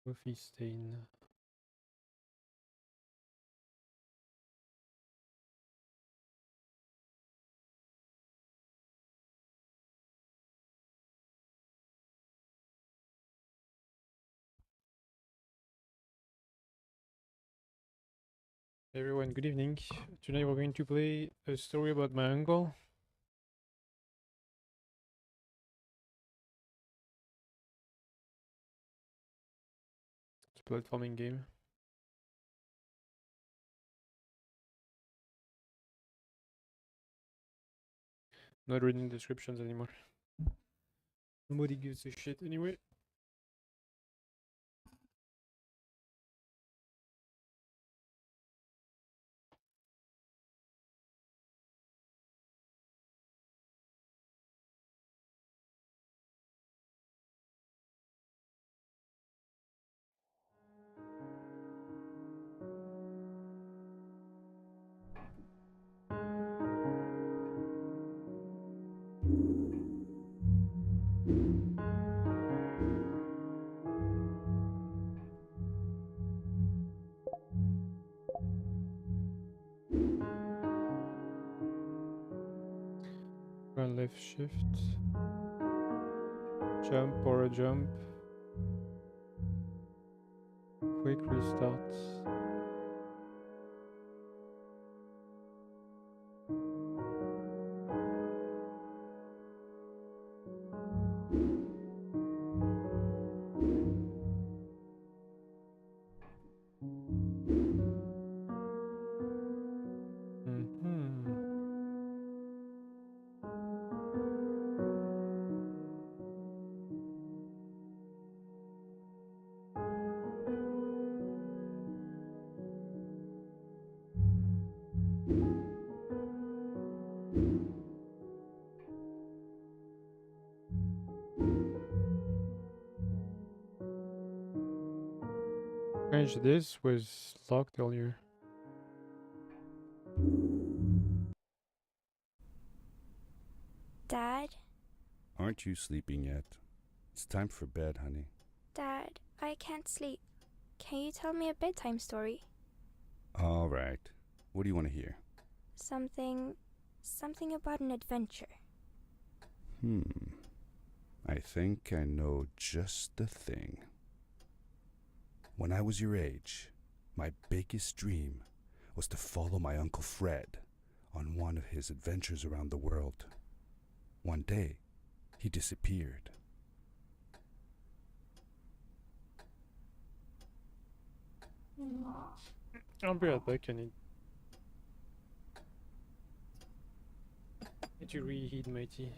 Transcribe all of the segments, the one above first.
Coffee stain. Hey everyone, good evening. Today we're going to play a story about my uncle. It's a platforming game. Not reading descriptions anymore. Nobody gives a shit anyway. Run left shift. Jump or a jump. Quick restart. Strange, this was locked earlier. Dad? Aren't you sleeping yet? It's time for bed, honey. Dad, I can't sleep. Can you tell me a bedtime story? All right. What do you want to hear? Something about an adventure. I think I know just the thing. When I was your age, my biggest dream was to follow my Uncle Fred on one of his adventures around the world. One day, he disappeared. I'll be right back. I need to reheat my tea.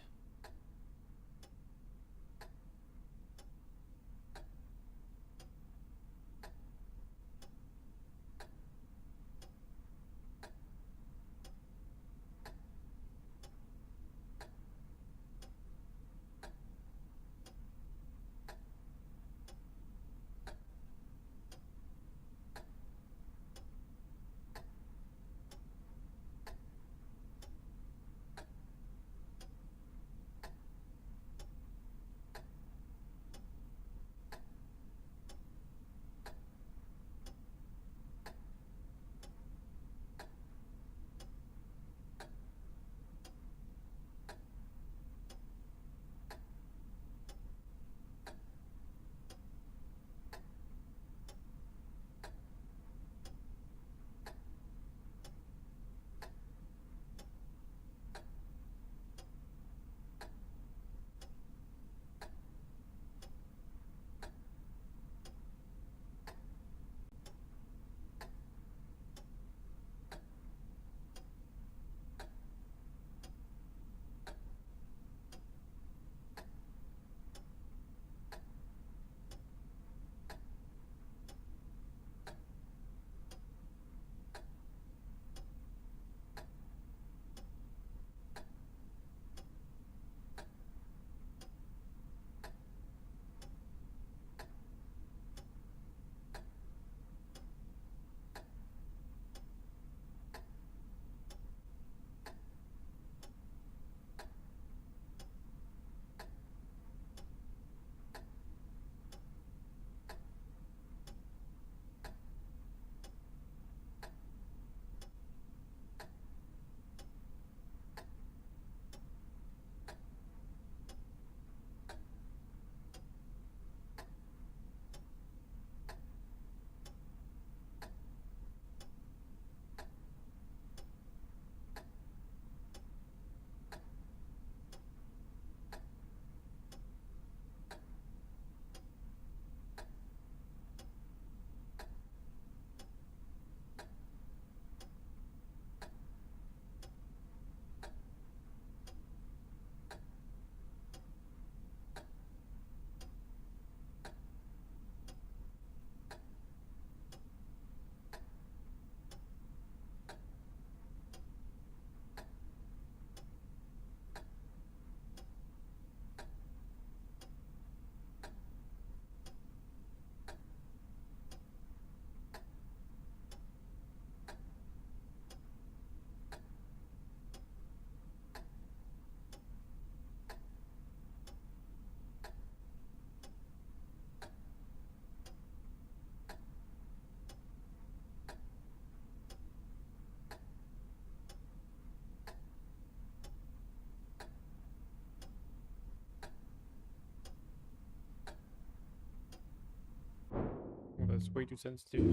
that's way too sensitive.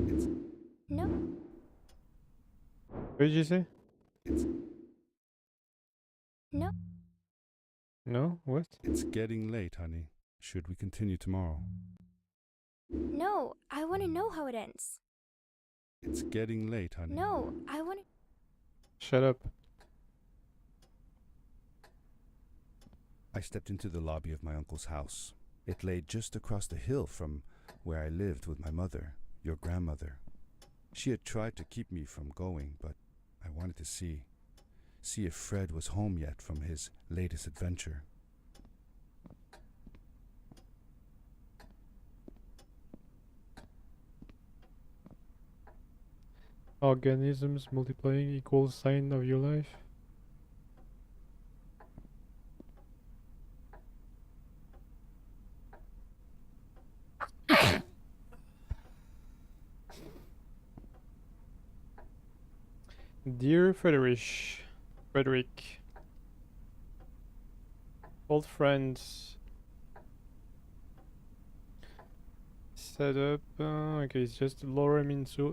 It's No. What did you say? it's No. No? What? it's getting late, honey. Should we continue tomorrow? No. I want to know how it ends. It's getting late, honey. No. I want to. Shut up. I stepped into the lobby of my uncle's house. It lay just across the hill from where I lived with my mother, your grandmother. She had tried to keep me from going, but I wanted to see if Fred was home yet from his latest adventure. Organisms multiplying equals sign of your life. Dear Frederick, old friends, set up. Okay, it's just lorem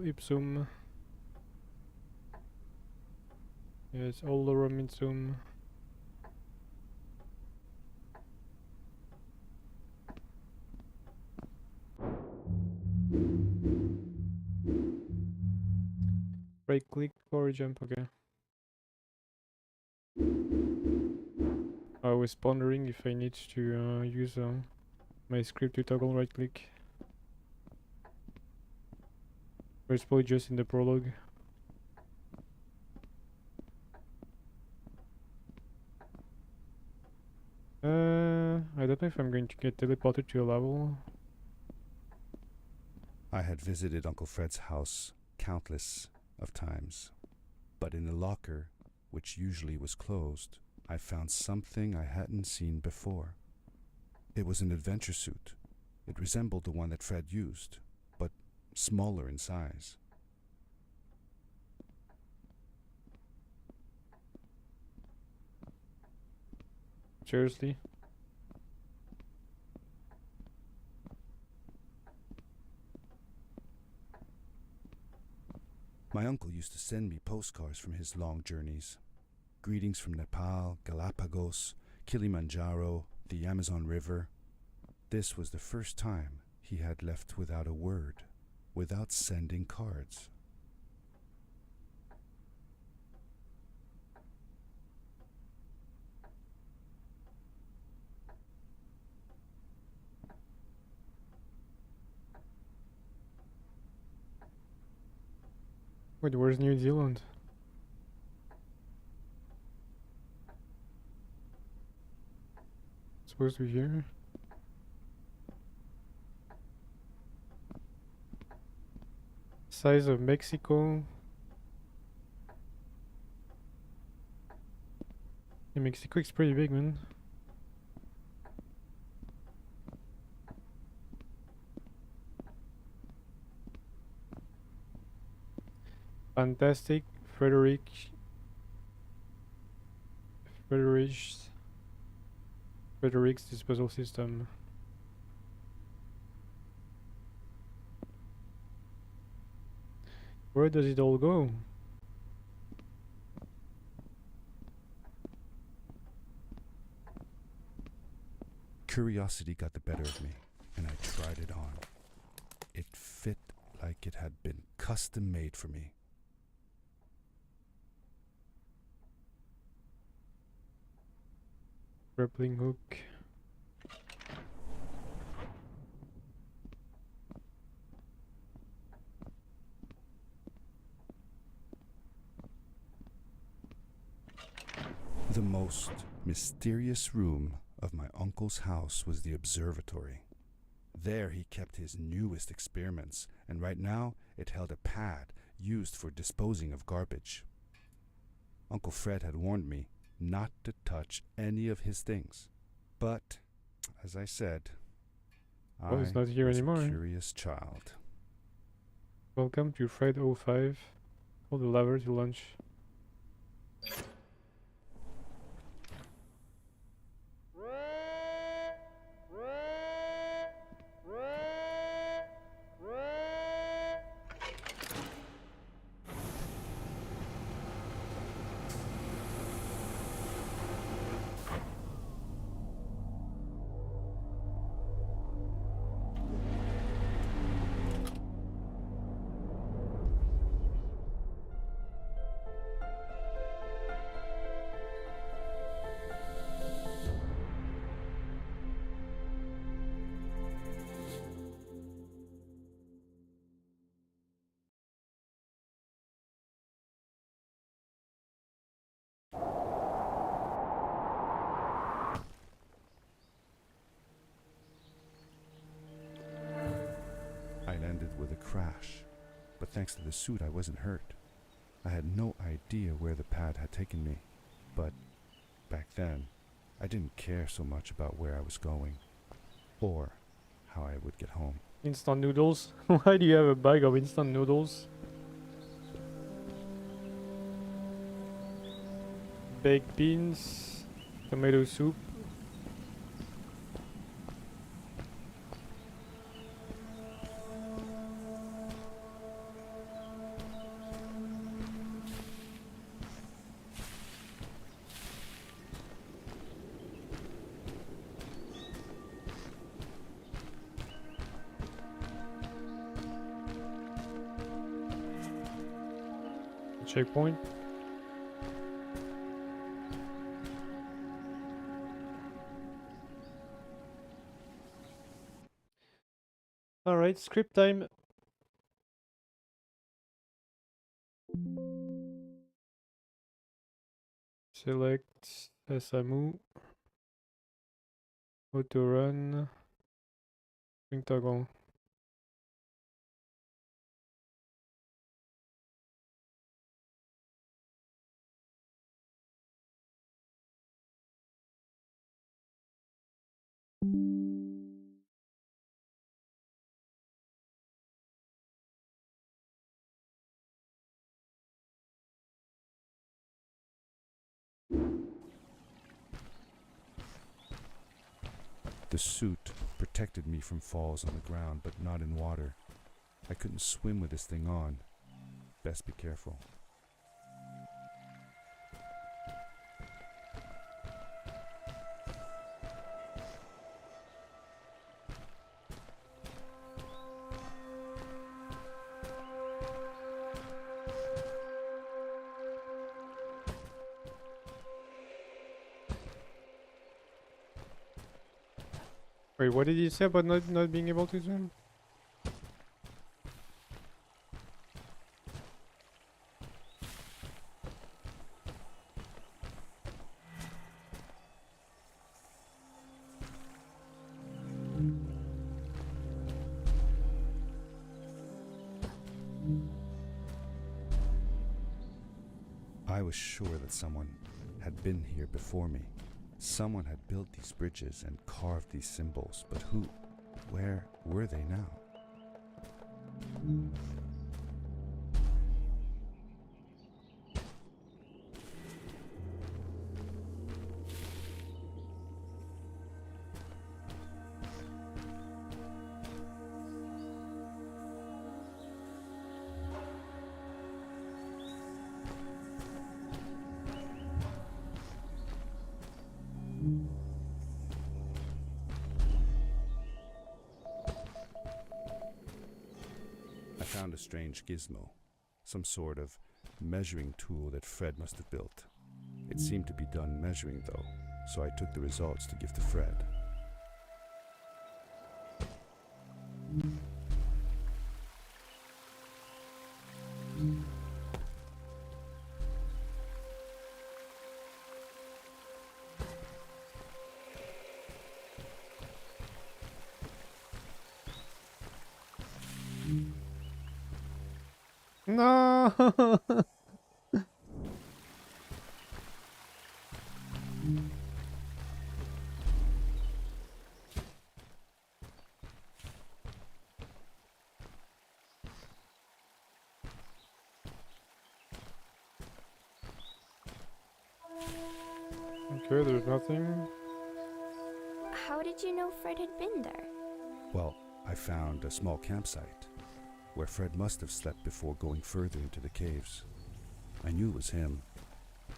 ipsum. Yeah, it's all lorem ipsum. Right click or jump, okay. I was pondering if I need to use my script to toggle right click. Or it's probably just in the prologue. I don't know if I'm going to get teleported to a level. I had visited Uncle Fred's house countless of times, but in the locker, which usually was closed, I found something I hadn't seen before. It was an adventure suit. It resembled the one that Fred used, but smaller in size. Seriously? My uncle used to send me postcards from his long journeys. Greetings from Nepal, Galapagos, Kilimanjaro, the Amazon River. This was the first time he had left without a word, without sending cards. Wait, where's New Zealand? Supposed to be here? Size of Mexico. Yeah, Mexico is pretty big, man. Fantastic, Frederick's disposal system. Where does it all go? Curiosity got the better of me, and I tried it on. It fit like it had been custom made for me. Grappling hook. The most mysterious room of my uncle's house was the observatory. There he kept his newest experiments, and right now it held a pad used for disposing of garbage. Uncle Fred had warned me not to touch any of his things. But, as I said, Oh, it's not here was anymore. a curious child. Welcome to Fred 05. Hold the lever to launch. I landed with a crash, but thanks to the suit I wasn't hurt. I had no idea where the pad had taken me, but back then I didn't care so much about where I was going, or how I would get home. Instant noodles? Why do you have a bag of instant noodles? Baked beans, tomato soup. Checkpoint. Alright, script time. Select SAMU. Auto run. Swing toggle. The suit protected me from falls on the ground, but not in water. I couldn't swim with this thing on. Best be careful. Wait, what did you say about not being able to swim? I was sure that someone had been here before me. Someone had built these bridges and carved these symbols, but who? Where were they now? found a strange gizmo, some sort of measuring tool that Fred must have built. It seemed to be done measuring though, so I took the results to give to Fred. No. Okay, there's nothing. How did you know Fred had been there? Well, I found a small campsite where Fred must have slept before going further into the caves. I knew it was him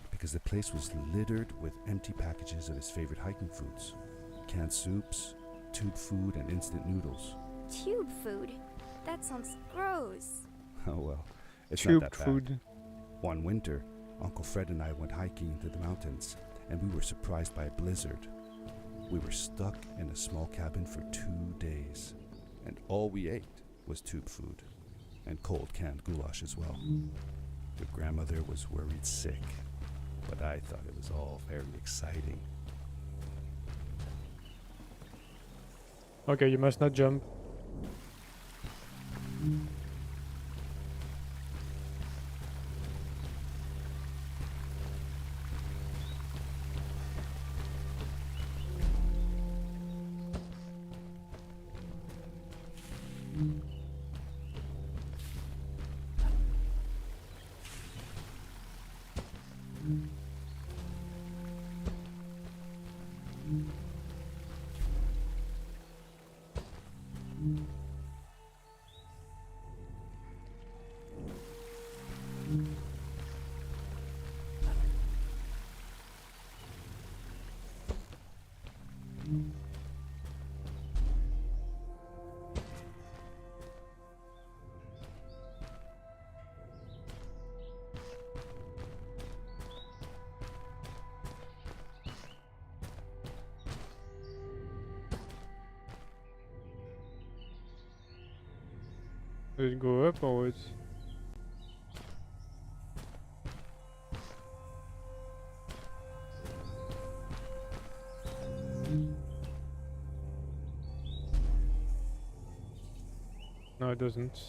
because the place was littered with empty packages of his favorite hiking foods. Canned soups, tube food, and instant noodles. Tube food? That sounds gross. Oh well, it's Tube not that food. bad. One winter, Uncle Fred and I went hiking into the mountains, and we were surprised by a blizzard. We were stuck in a small cabin for 2 days, and all we ate was tube food, and cold canned goulash as well. Your grandmother was worried sick, but I thought it was all very exciting. Okay, you must not jump. Did it go up or what? No, it doesn't.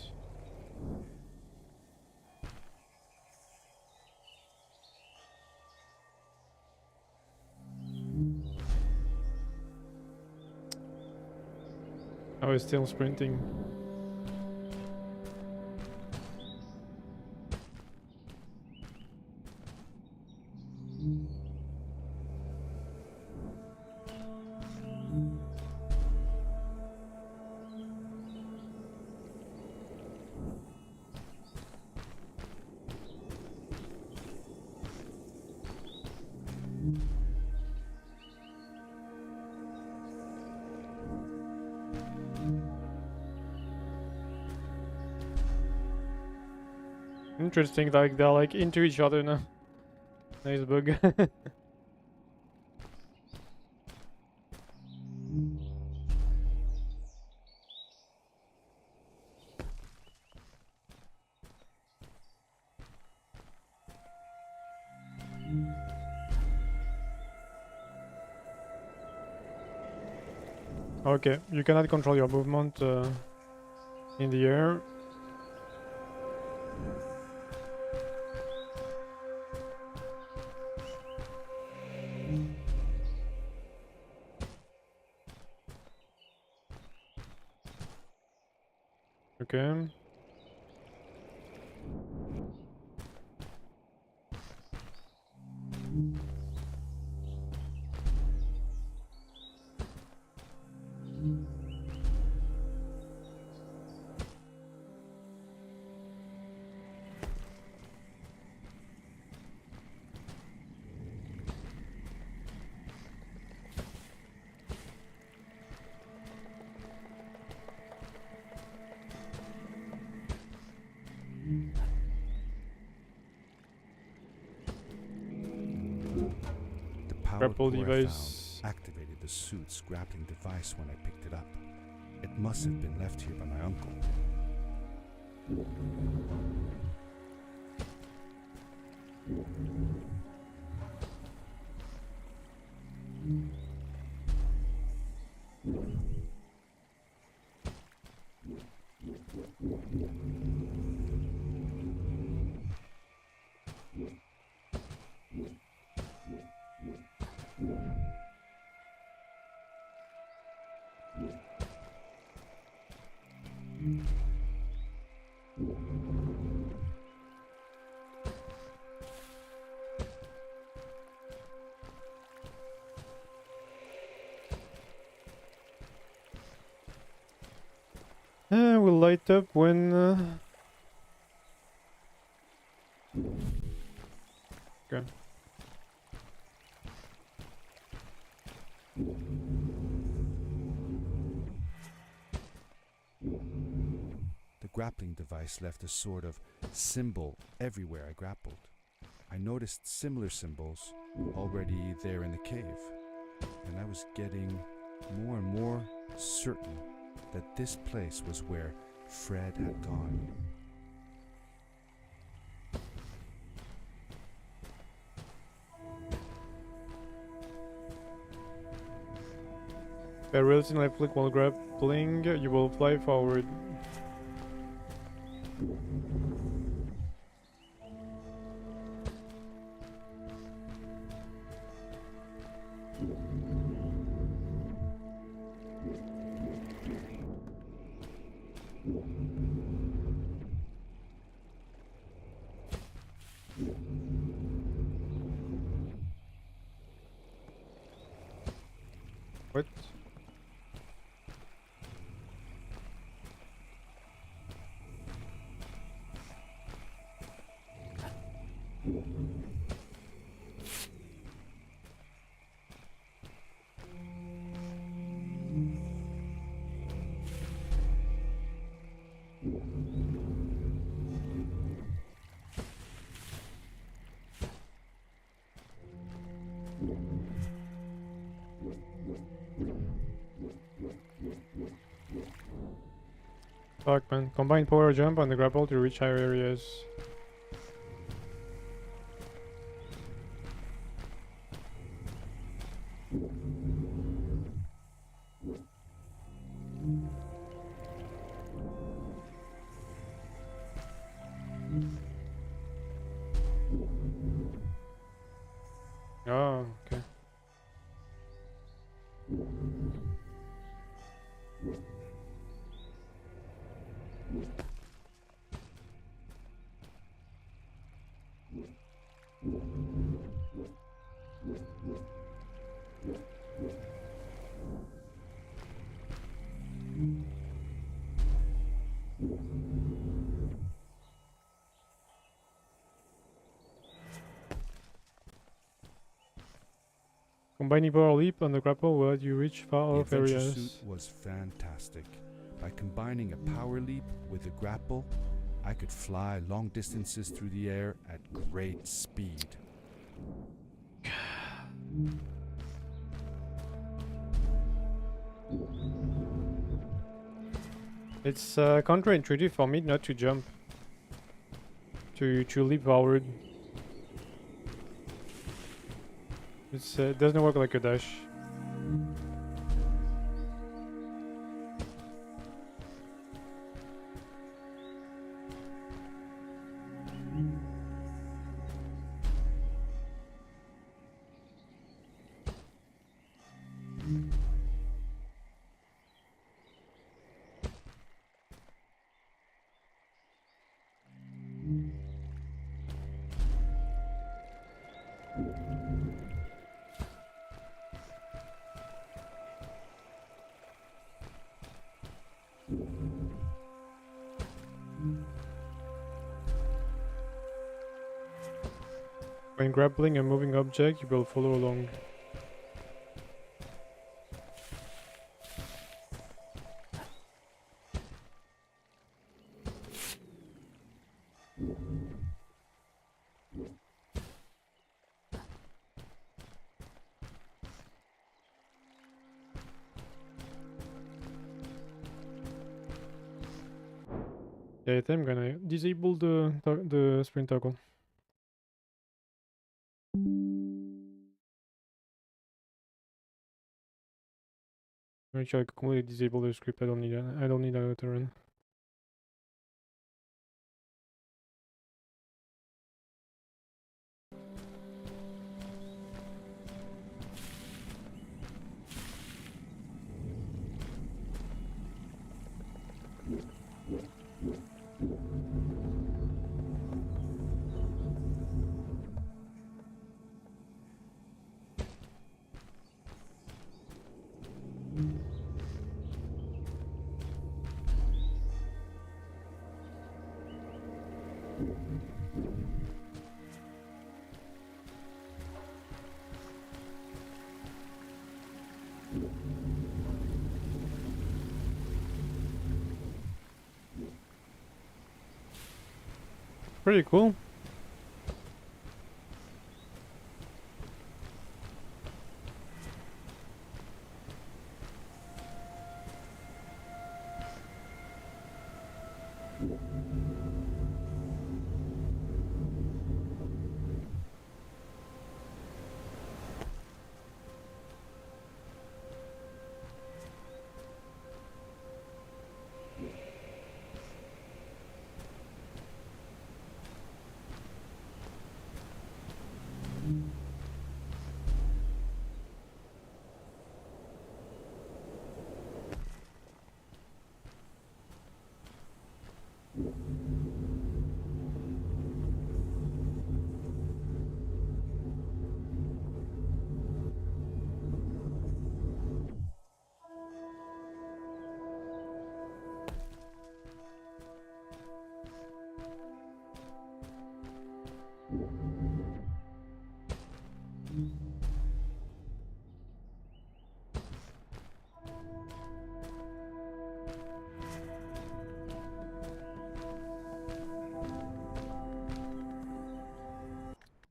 I was still sprinting. Interesting, like they're like into each other now. Nice bug. Okay, you cannot control your movement in the air. Okay. power grapple core I device. found activated the suit's grappling device when I picked it up. It must have been left here by my uncle. Will light up when... Okay. The grappling device left a sort of symbol everywhere I grappled. I noticed similar symbols already there in the cave, and I was getting more and more certain that this place was where Fred had gone. By releasing left click while grappling, you will fly forward. What? Fuck, man. Combine power jump on the grapple to reach higher areas. Oh, okay. Combining power leap on the grapple will let you reach far The off adventure areas. suit was fantastic. By combining a power leap with a grapple, I could fly long distances through the air at great speed. It's counterintuitive for me not to jump. To leap forward. It doesn't work like a dash. When grappling a moving object, you will follow along. Yeah, I'm gonna disable the sprint toggle. Actually, I completely disable the script. I don't need that. I don't need that to run. Pretty cool.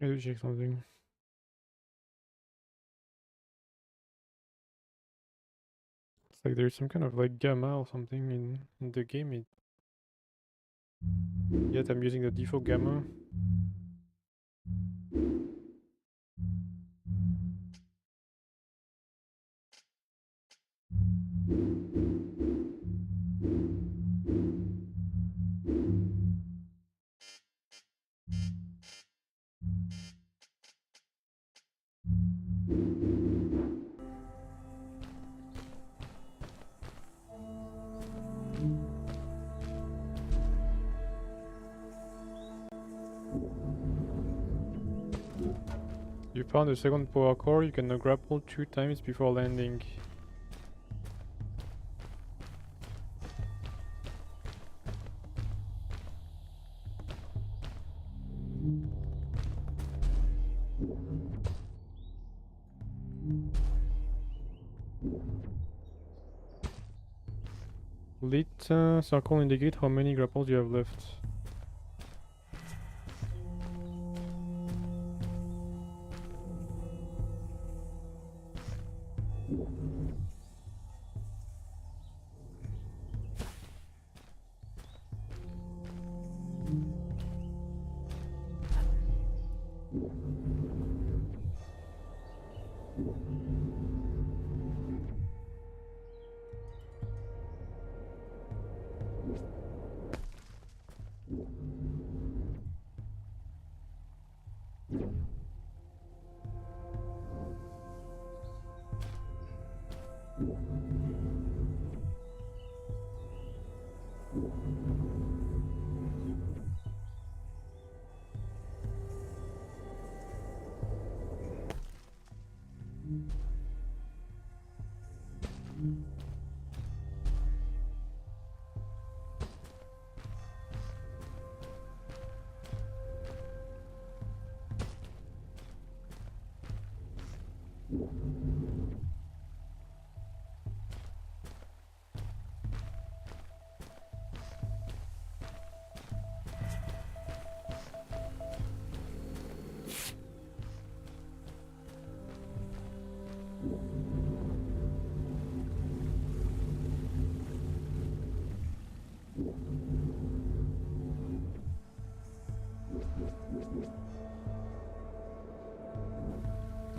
I need to check something. It's like there's some kind of like gamma or something in the game. Yet I'm using the default gamma. You found a second power core. You can now grapple 2 times before landing. Lit circle indicate how many grapples you have left.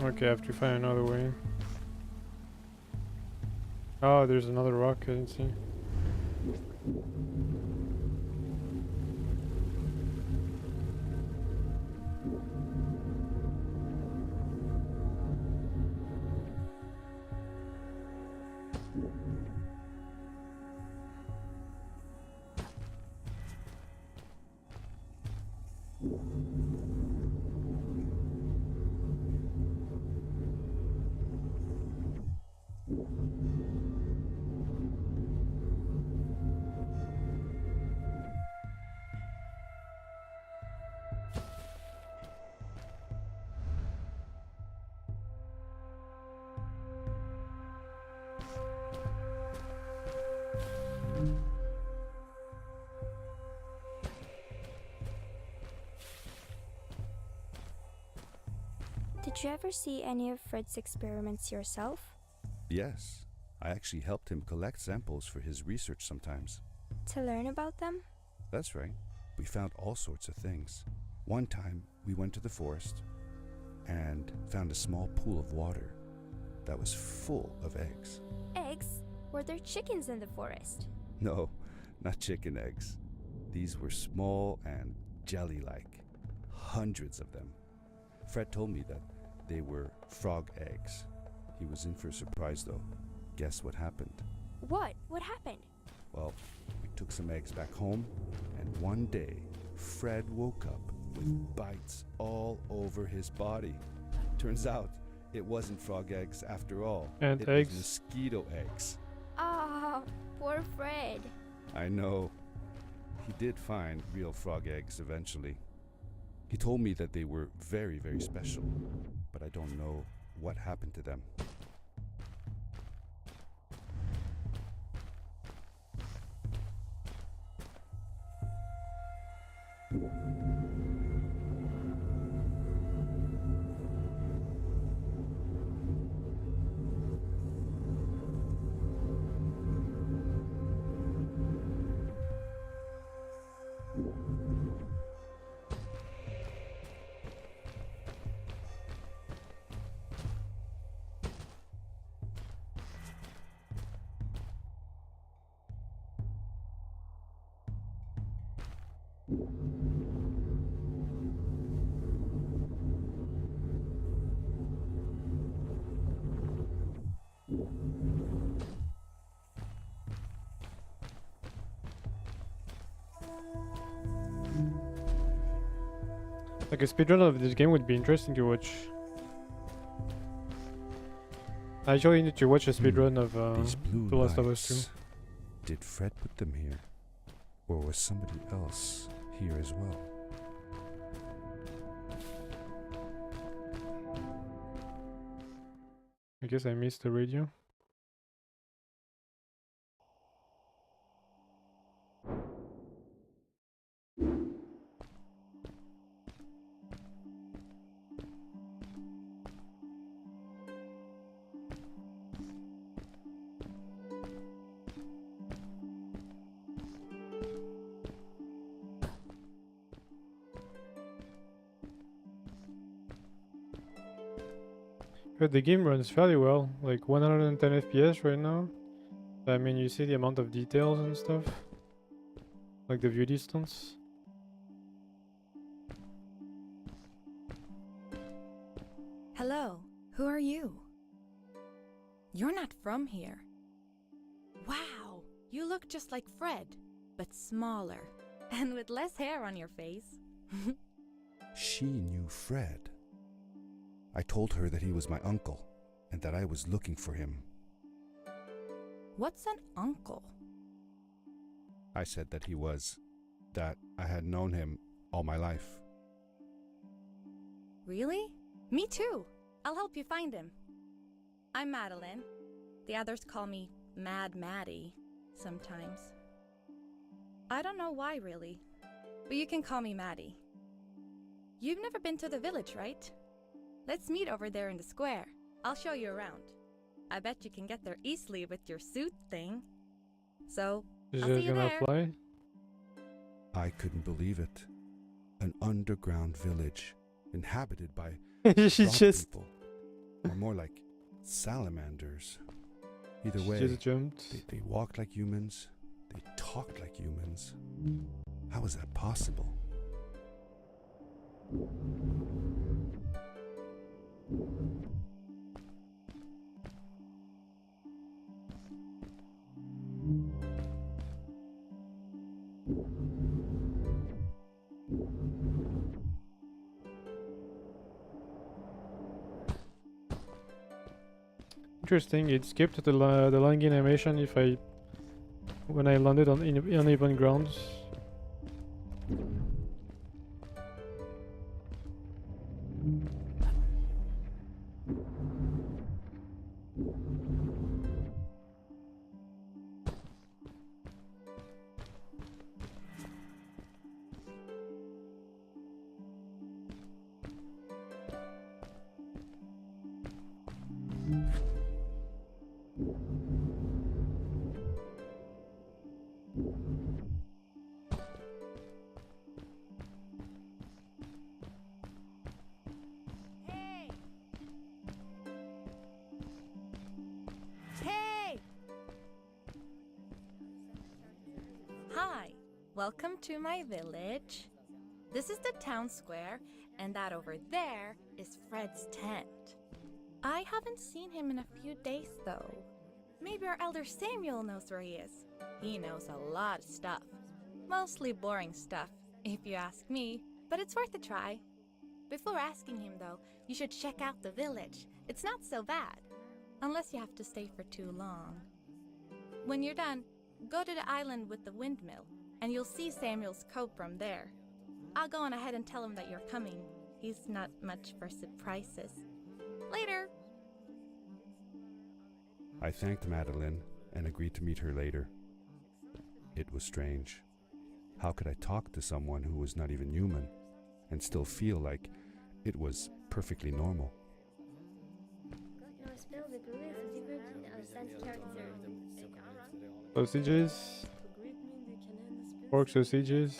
Okay, I have to find another way. Oh, there's another rock I didn't see. Did you ever see any of Fred's experiments yourself? Yes, I actually helped him collect samples for his research sometimes. To learn about them? That's right. We found all sorts of things. One time, we went to the forest and found a small pool of water that was full of eggs. Eggs? Were there chickens in the forest? No, not chicken eggs. These were small and jelly-like. Hundreds of them. Fred told me that they were frog eggs. He was in for a surprise though. Guess what happened? What? What happened? Well, we took some eggs back home, and one day, Fred woke up with bites all over his body. Turns out, it wasn't frog eggs after all. And it eggs? was mosquito eggs. Ah, poor Fred. I know. He did find real frog eggs eventually. He told me that they were very, very special, but I don't know what happened to them. Like a speedrun of this game would be interesting to watch. I actually need to watch a speedrun of These blue The Last of Us 2. lights. Did Fred put them here? Or was somebody else here as well? I guess I missed the radio. But the game runs fairly well, like 110 FPS right now. I mean, you see the amount of details and stuff, like the view distance. Hello, who are you? You're not from here. Wow, you look just like Fred, but smaller, and with less hair on your face. She knew Fred. I told her that he was my uncle, and that I was looking for him. What's an uncle? I said that he was, that I had known him all my life. Really? Me too. I'll help you find him. I'm Madeline. The others call me Mad Maddie sometimes. I don't know why really, but you can call me Maddie. You've never been to the village, right? Let's meet over there in the square. I'll show you around. I bet you can get there easily with your suit thing. So, Is I'll see it you gonna there. fly? I couldn't believe it. An underground village, inhabited by She frog just people. or more like salamanders. Either She way, just jumped. they walked like humans, they talked like humans. How is that possible? Interesting. It skipped the landing animation if I when I landed on uneven grounds. Hey! Hey! Hi, welcome to my village. This is the town square, and that over there is Fred's tent. I haven't seen him in a few days, though. Maybe our elder Samuel knows where he is. He knows a lot of stuff. Mostly boring stuff, if you ask me, but it's worth a try. Before asking him, though, you should check out the village. It's not so bad, unless you have to stay for too long. When you're done, go to the island with the windmill, and you'll see Samuel's coat from there. I'll go on ahead and tell him that you're coming. He's not much for surprises. Later! I thanked Madeline and agreed to meet her later. It was strange. How could I talk to someone who was not even human and still feel like it was perfectly normal? Sausages. Pork sausages.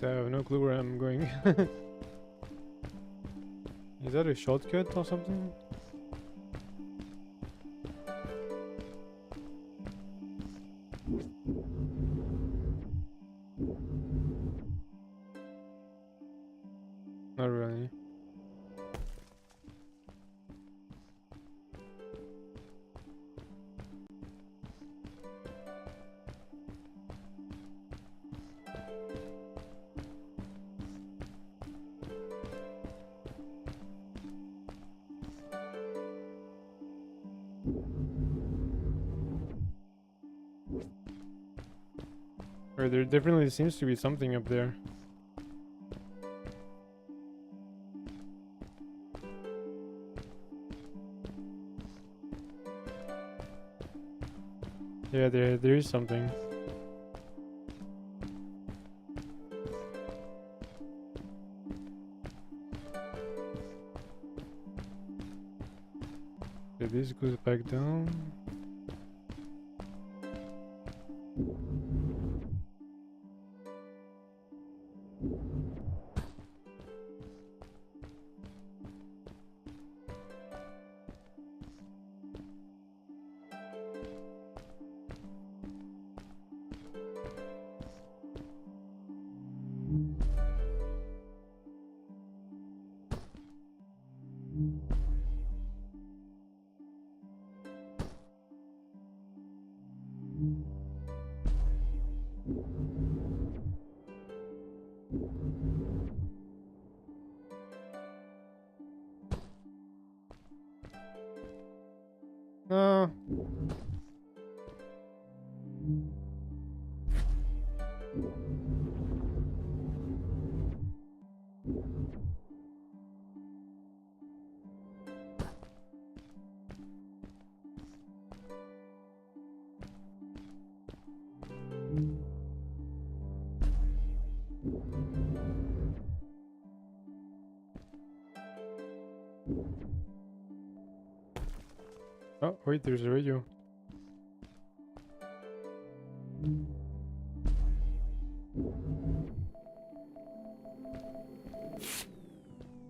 I have no clue where I'm going. Is that a shortcut or something? Not really. Or there definitely seems to be something up there. Yeah, there is something. Okay, this goes back down. No. Oh, wait, there's a radio.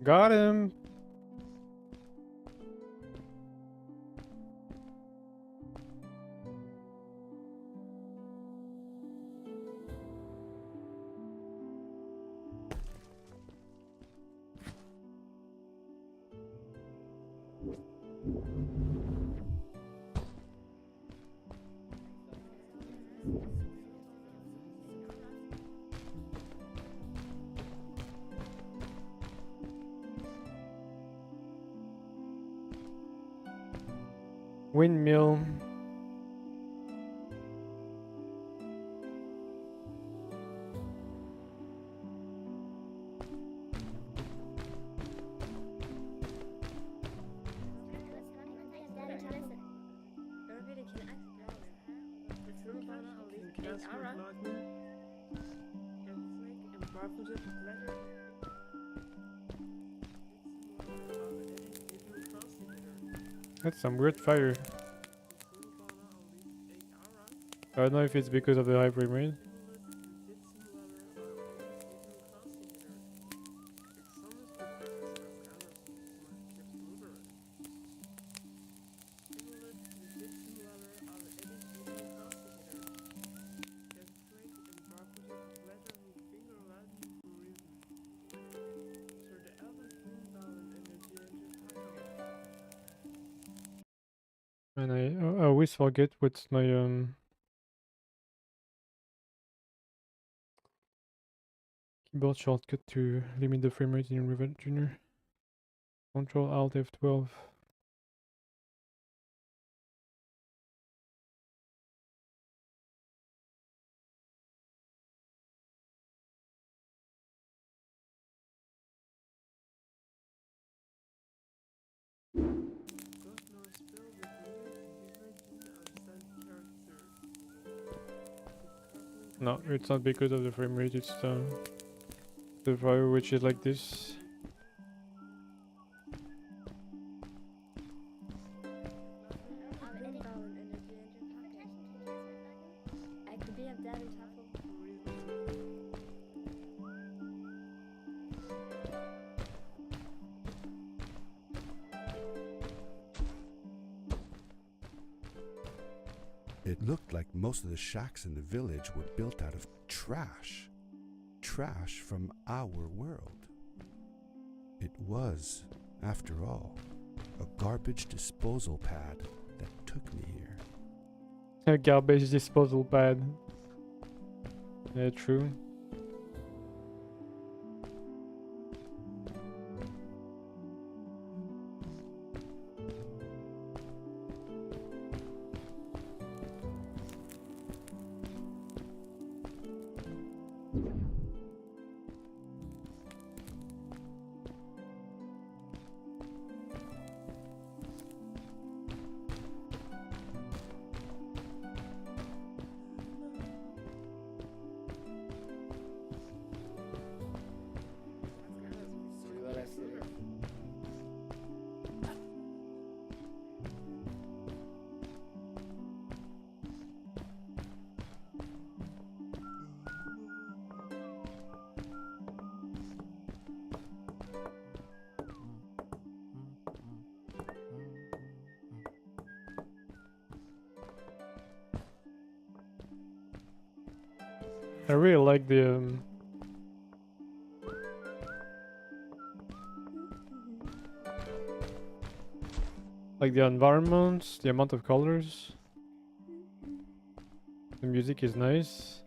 Got him! Windmill. That's some weird fire. I don't know if it's because of the high frame rate. And I always forget what's my keyboard shortcut to limit the frame rate in Rivet Junior. Control Alt F12. No, it's not because of the frame rate, it's the fire which is like this. It looked like most of the shacks in the village were built out of trash. Trash from our world. It was, after all, a garbage disposal pad that took me here. A garbage disposal pad. Yeah, true. I really like the environments, the amount of colors. The music is nice.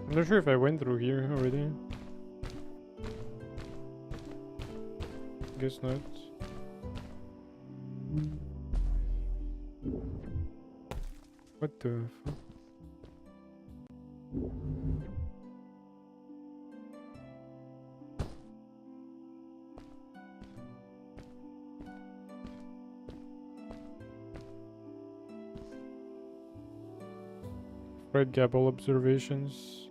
I'm not sure if I went through here already. Guess not. What the fuck? Fred Gable observations.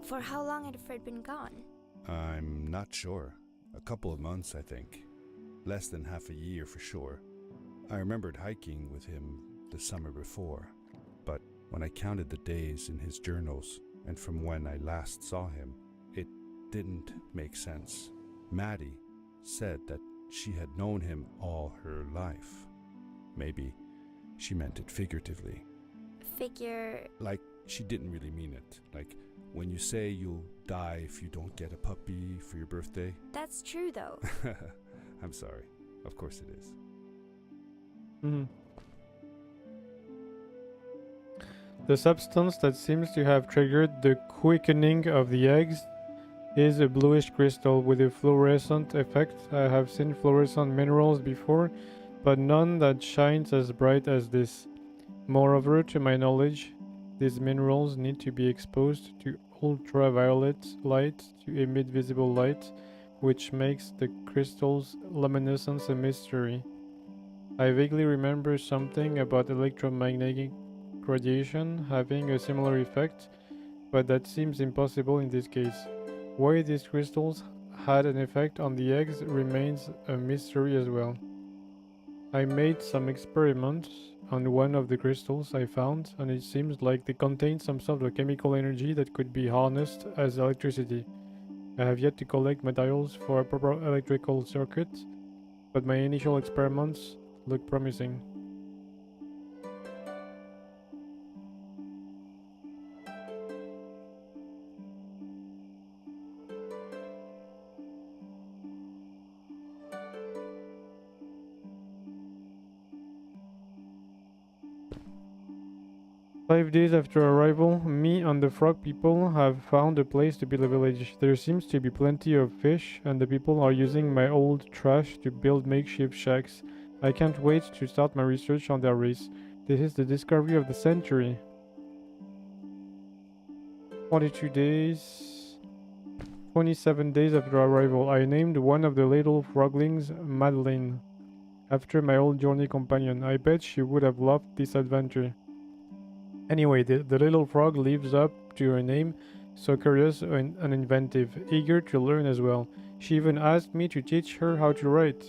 For how long had Fred been gone? I'm not sure. A couple of months, I think. Less than half a year for sure. I remembered hiking with him the summer before, but when I counted the days in his journals and from when I last saw him, it didn't make sense. Maddie said that she had known him all her life. Maybe she meant it figuratively. Figure. Like, she didn't really mean it. Like, when you say you'll die if you don't get a puppy for your birthday. That's true though. I'm sorry. Of course it is. The substance that seems to have triggered the quickening of the eggs is a bluish crystal with a fluorescent effect. I have seen fluorescent minerals before, but none that shines as bright as this. Moreover, to my knowledge, these minerals need to be exposed to ultraviolet light to emit visible light, which makes the crystal's luminescence a mystery. I vaguely remember something about electromagnetic radiation having a similar effect, but that seems impossible in this case. Why these crystals had an effect on the eggs remains a mystery as well. I made some experiments on one of the crystals I found, and it seems like they contain some sort of chemical energy that could be harnessed as electricity. I have yet to collect materials for a proper electrical circuit, but my initial experiments look promising. "5 days after arrival, me and the frog people have found a place to build a village. There seems to be plenty of fish, and the people are using my old trash to build makeshift shacks. I can't wait to start my research on their race. This is the discovery of the century." 42 days. 27 days after arrival, I named one of the little froglings Madeline, after my old journey companion. I bet she would have loved this adventure. Anyway, the little frog lives up to her name, so curious and inventive, eager to learn as well. She even asked me to teach her how to write.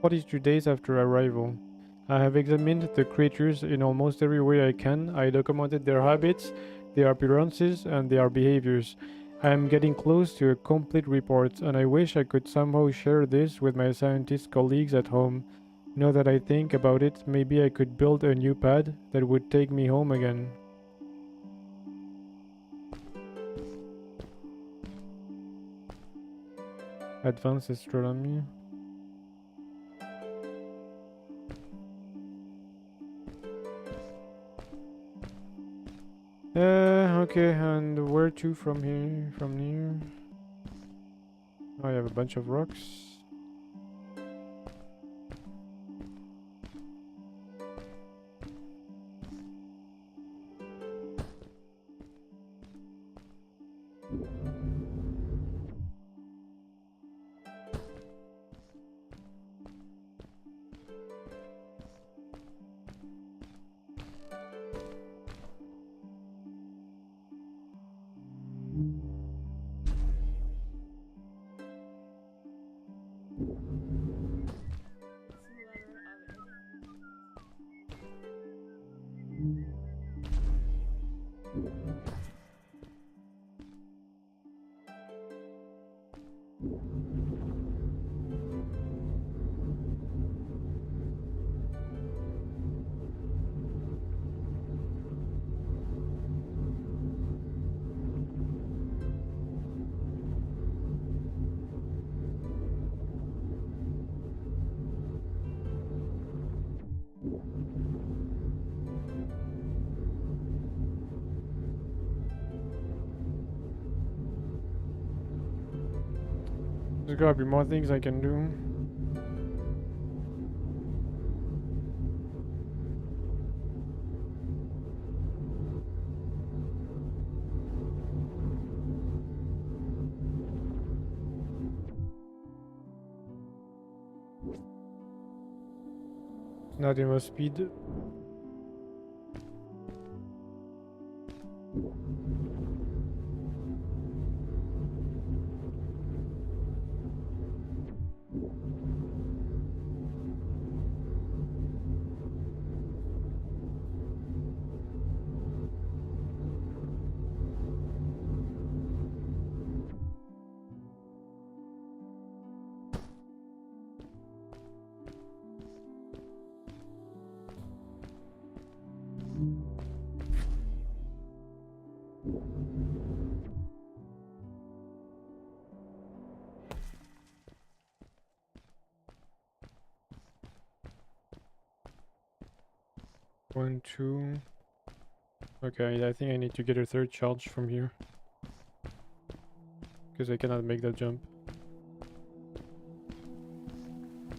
42 days after arrival. I have examined the creatures in almost every way I can. I documented their habits, their appearances, and their behaviors. I am getting close to a complete report, and I wish I could somehow share this with my scientist colleagues at home. Now that I think about it, maybe I could build a new pad that would take me home again. Advanced astronomy. Okay, and where to from here? From here? Oh, I have a bunch of rocks. There's gotta be more things I can do. Not enough speed. One, two. Okay, I think I need to get a third charge from here. Because I cannot make that jump.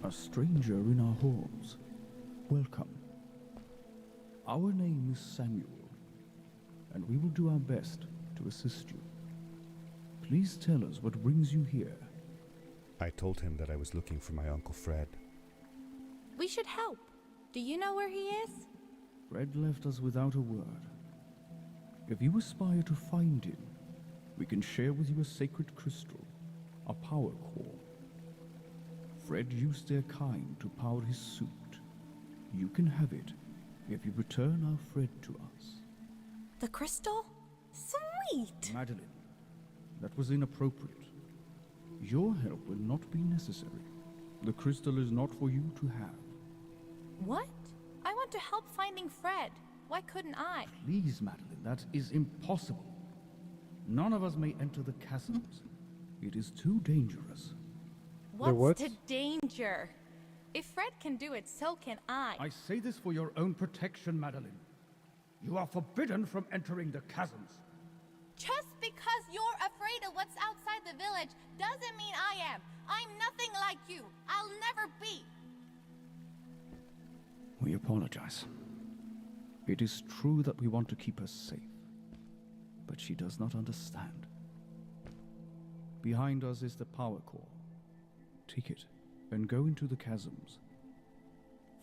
A stranger in our halls. Welcome. Our name is Samuel, and we will do our best to assist you. Please tell us what brings you here. I told him that I was looking for my Uncle Fred. We should help. Do you know where he is? Fred left us without a word. If you aspire to find him, we can share with you a sacred crystal, a power core. Fred used their kind to power his suit. You can have it if you return our Fred to us. The crystal? Sweet! Madeline, that was inappropriate. Your help will not be necessary. The crystal is not for you to have. What? I want to help finding Fred. Why couldn't I? Please, Madeline, that is impossible. None of us may enter the chasms. It is too dangerous. What's what? to danger? If Fred can do it, so can I. I say this for your own protection, Madeline. You are forbidden from entering the chasms. Just because you're afraid of what's outside the village doesn't mean I am. I'm nothing like you. I'll never be. We apologize. It is true that we want to keep her safe, but she does not understand. Behind us is the power core. Take it and go into the chasms.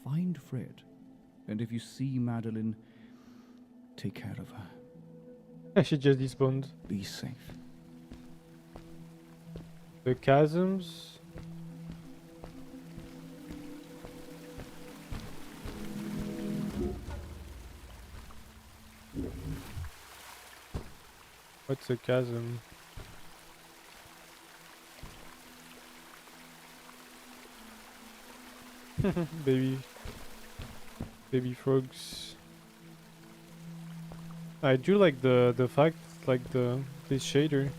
Find Fred, and if you see Madeline, take care of her. She just despawned. Be safe. The chasms. What's a chasm? baby frogs. I do like the fact, like this shader.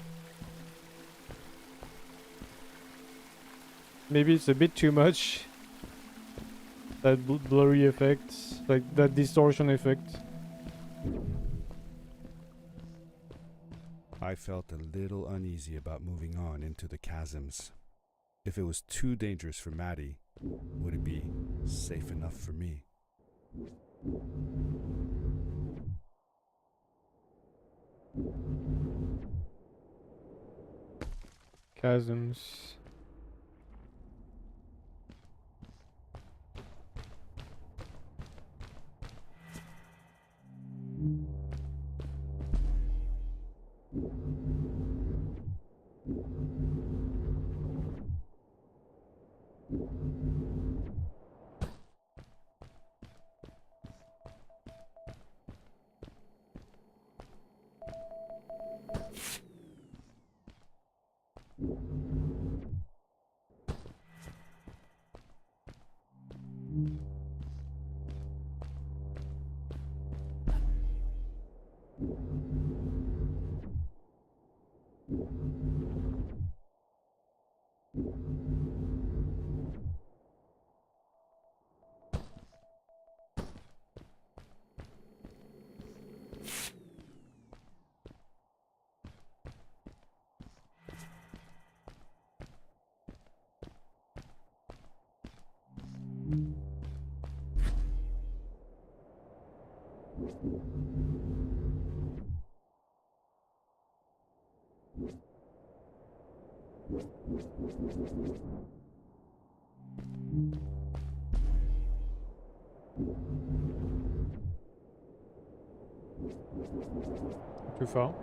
Maybe it's a bit too much. That blurry effect, like that distortion effect. I felt a little uneasy about moving on into the chasms. If it was too dangerous for Maddie, would it be safe enough for me? Chasms. Too far.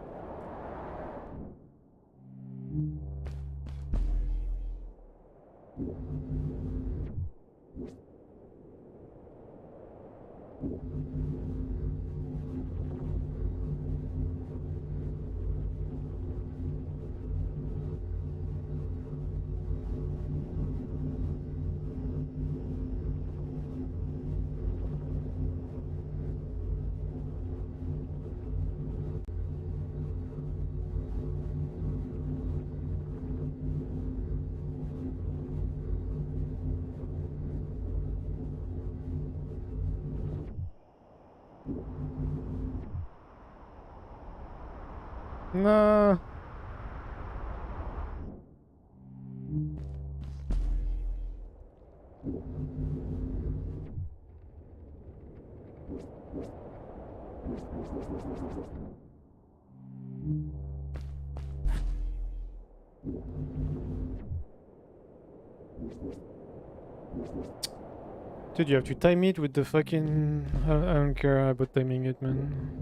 Nah. Dude, you have to time it with the fucking... I don't care about timing it, man.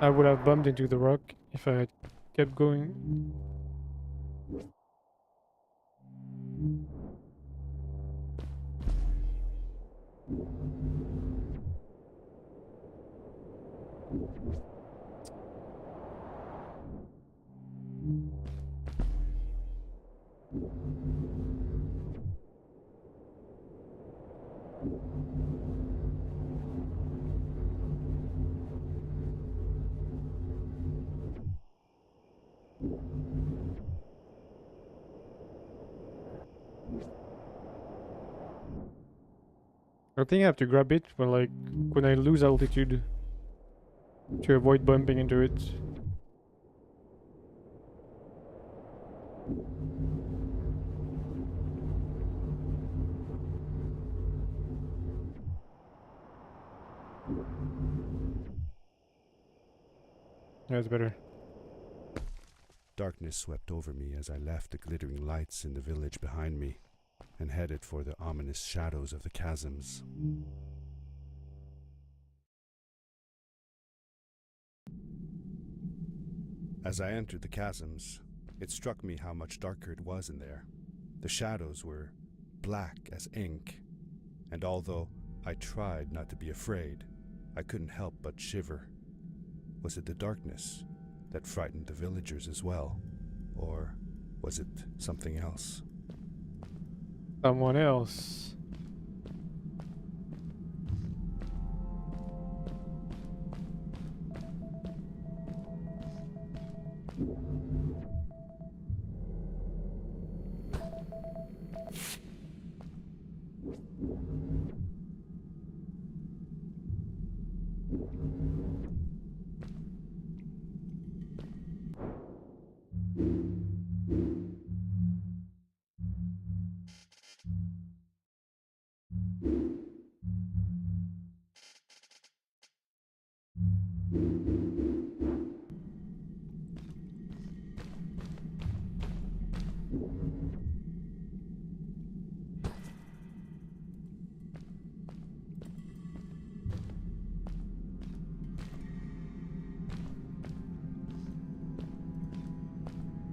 I would have bumped into the rock if I had kept going. I think I have to grab it when, like, when I lose altitude to avoid bumping into it. That's better. Darkness swept over me as I left the glittering lights in the village behind me and headed for the ominous shadows of the chasms. As I entered the chasms, it struck me how much darker it was in there. The shadows were black as ink, and although I tried not to be afraid, I couldn't help but shiver. Was it the darkness that frightened the villagers as well? Or was it something else? Someone else.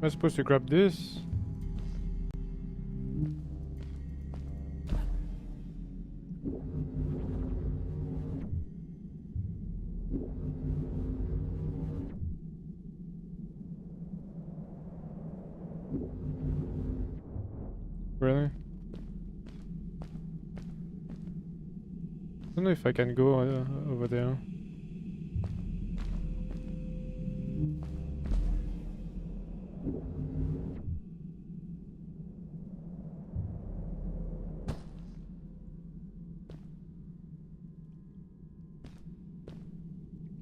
Am I supposed to grab this? Really? I don't know if I can go over there.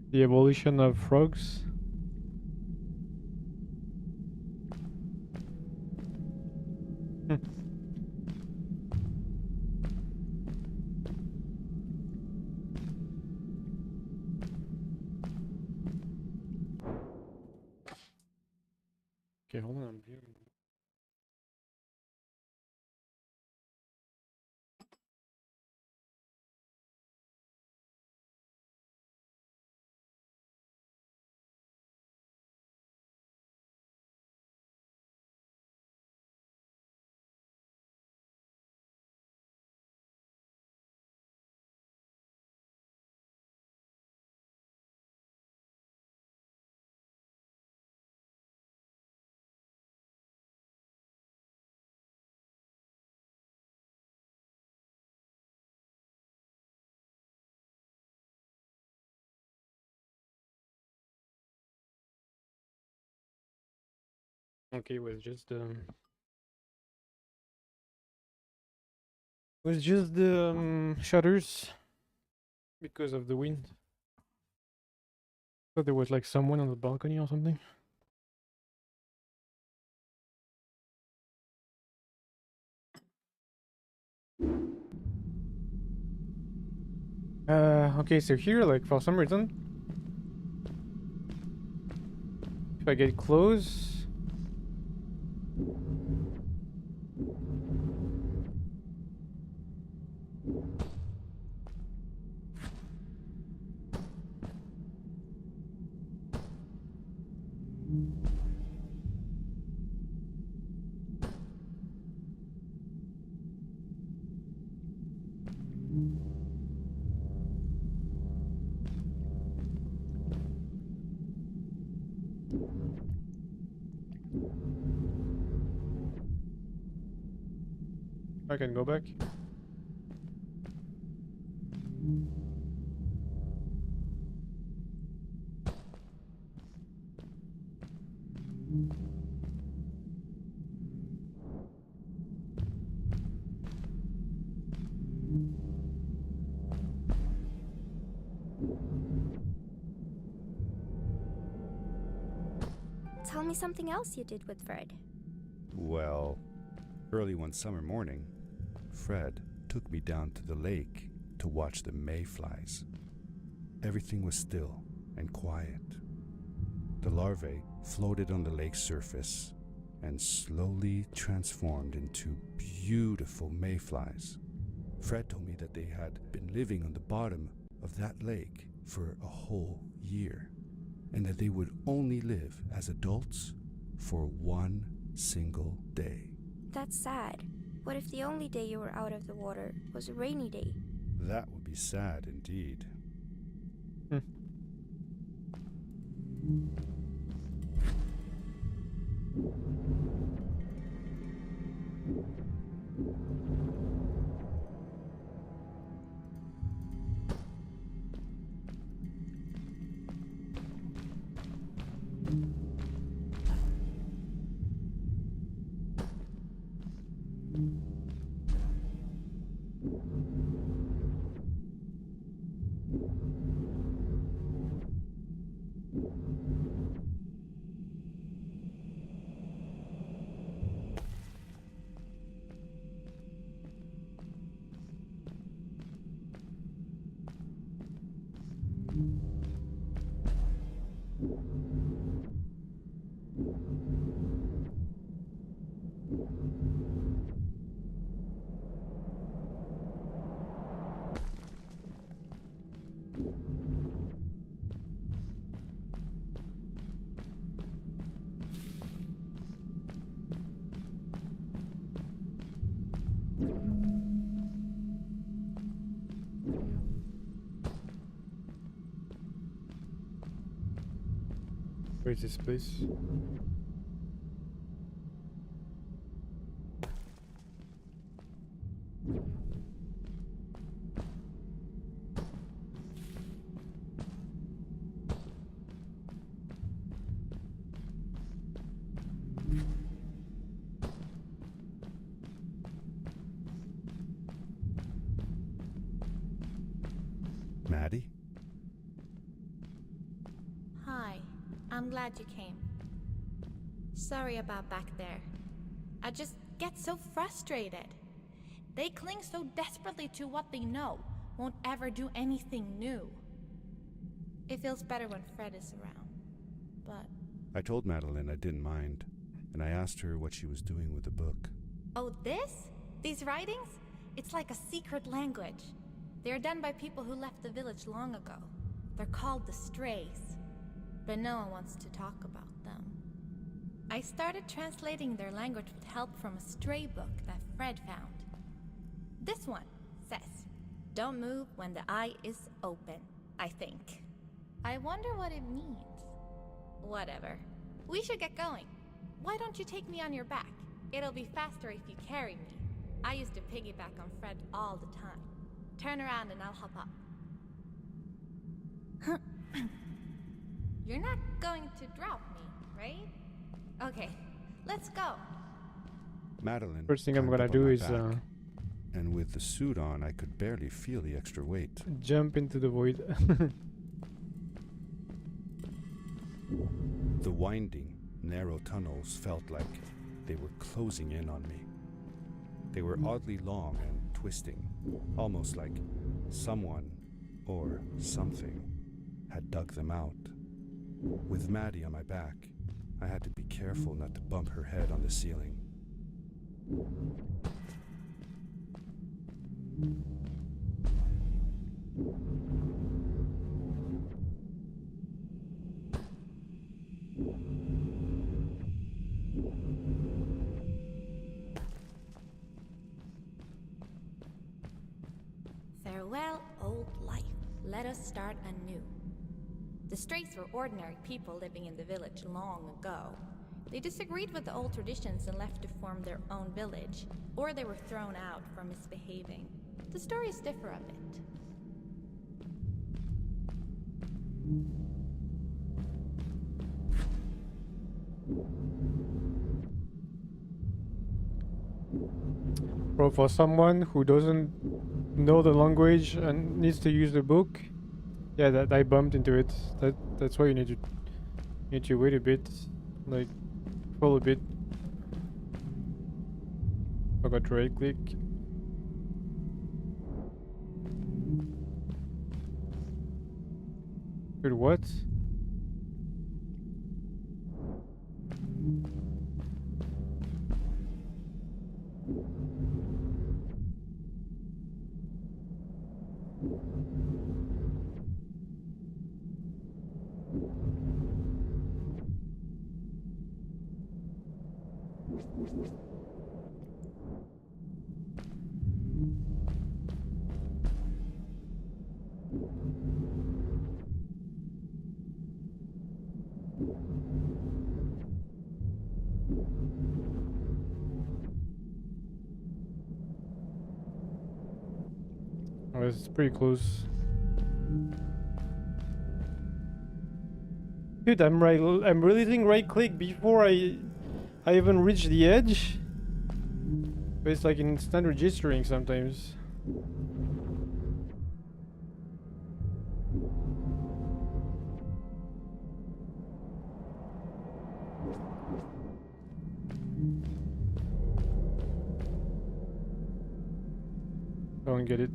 The evolution of frogs. Hmm. Okay, hold on. Okay, was just the shutters because of the wind. Thought there was like someone on the balcony or something. Okay, so here, like for some reason, if I get close, I can go back. Tell me something else you did with Fred. Well, early one summer morning, Fred took me down to the lake to watch the mayflies. Everything was still and quiet. The larvae floated on the lake's surface and slowly transformed into beautiful mayflies. Fred told me that they had been living on the bottom of that lake for a whole year, and that they would only live as adults for one single day. That's sad. What if the only day you were out of the water was a rainy day? That would be sad indeed. Hmm. Where is this place? Maddie? I'm glad you came. Sorry about back there. I just get so frustrated. They cling so desperately to what they know, won't ever do anything new. It feels better when Fred is around, but... I told Madeline I didn't mind, and I asked her what she was doing with the book. Oh, this? These writings? It's like a secret language. They are done by people who left the village long ago. They're called the Strays, but no one wants to talk about them. I started translating their language with help from a stray book that Fred found. This one says, "Don't move when the eye is open," I think. I wonder what it means. Whatever. We should get going. Why don't you take me on your back? It'll be faster if you carry me. I used to piggyback on Fred all the time. Turn around and I'll hop up. You're not going to drop me, right? Okay, let's go. Madeline. First thing I'm climbed gonna up on do my is back, and with the suit on, I could barely feel the extra weight. jump into the void. The winding, narrow tunnels felt like they were closing in on me. They were oddly long and twisting, almost like someone or something had dug them out. With Maddie on my back, I had to be careful not to bump her head on the ceiling. Farewell, old life. Let us start anew. The Strays were ordinary people living in the village long ago. They disagreed with the old traditions and left to form their own village, or they were thrown out for misbehaving. The stories differ a bit. Bro, for someone who doesn't know the language and needs to use the book, yeah, that I bumped into it. That's why you need to wait a bit, like scroll a bit. Forgot to right click. Dude, what? Oh, it's pretty close. Dude, I'm releasing right click before I even reach the edge. But it's like instant registering sometimes. Don't get it.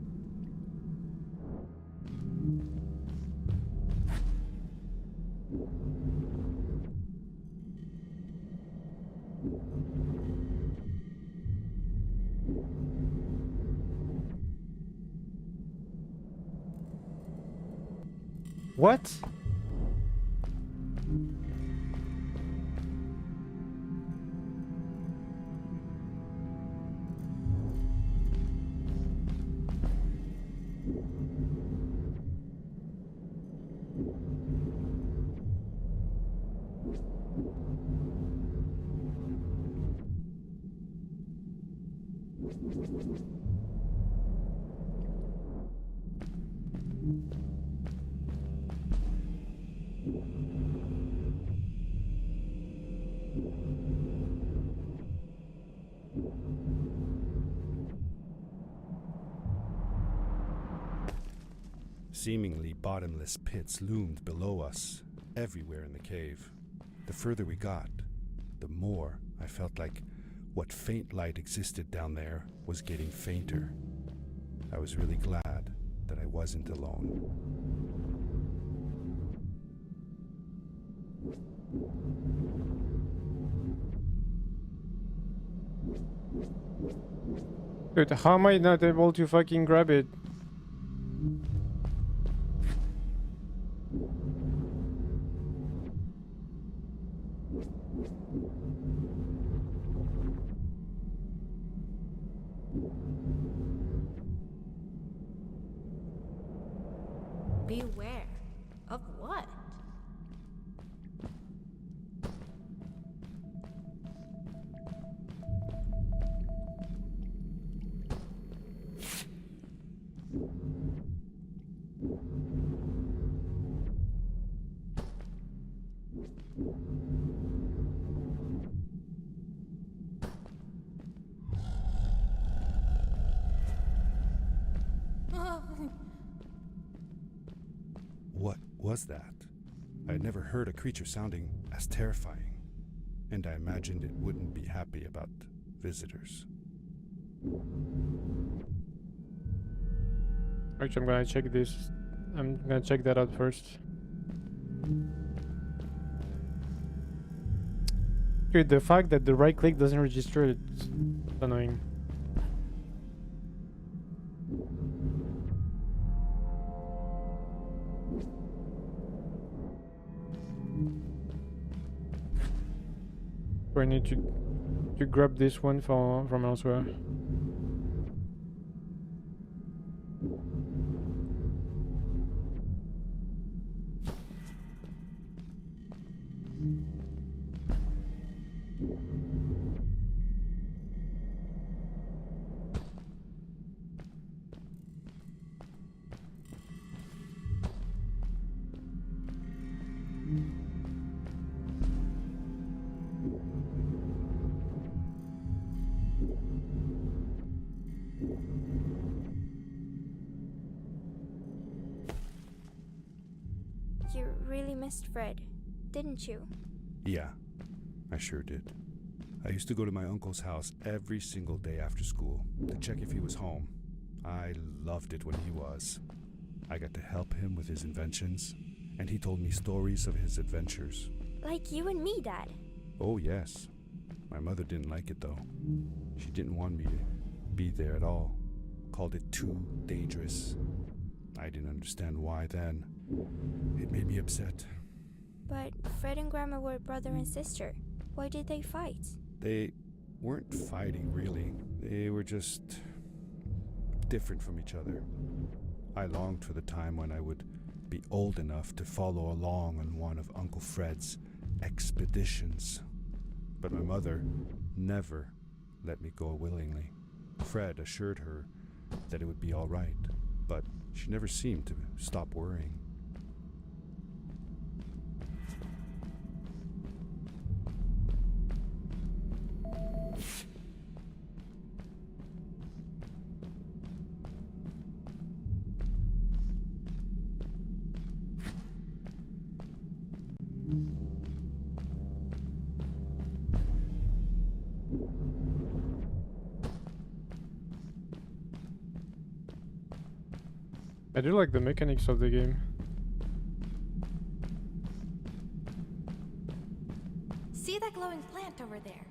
What? Seemingly bottomless pits loomed below us, everywhere in the cave. The further we got, the more I felt like what faint light existed down there was getting fainter. I was really glad that I wasn't alone. Dude, how am I not able to fucking grab it? Beware. Of what? What was that? I had never heard a creature sounding as terrifying, and I imagined it wouldn't be happy about visitors. Actually, I'm gonna check this. I'm gonna check that out first. Dude, the fact that the right click doesn't register, it's annoying. I need to grab this one from elsewhere. You really missed Fred, didn't you? Yeah, I sure did. I used to go to my uncle's house every single day after school to check if he was home. I loved it when he was. I got to help him with his inventions, and he told me stories of his adventures. Like you and me, Dad. Oh, yes. My mother didn't like it, though. She didn't want me to be there at all. Called it too dangerous. I didn't understand why then. It made me upset. But Fred and Grandma were brother and sister. Why did they fight? They weren't fighting, really. They were just different from each other. I longed for the time when I would be old enough to follow along on one of Uncle Fred's expeditions. But my mother never let me go willingly. Fred assured her that it would be all right, but she never seemed to stop worrying. I do like the mechanics of the game. See that glowing plant over there?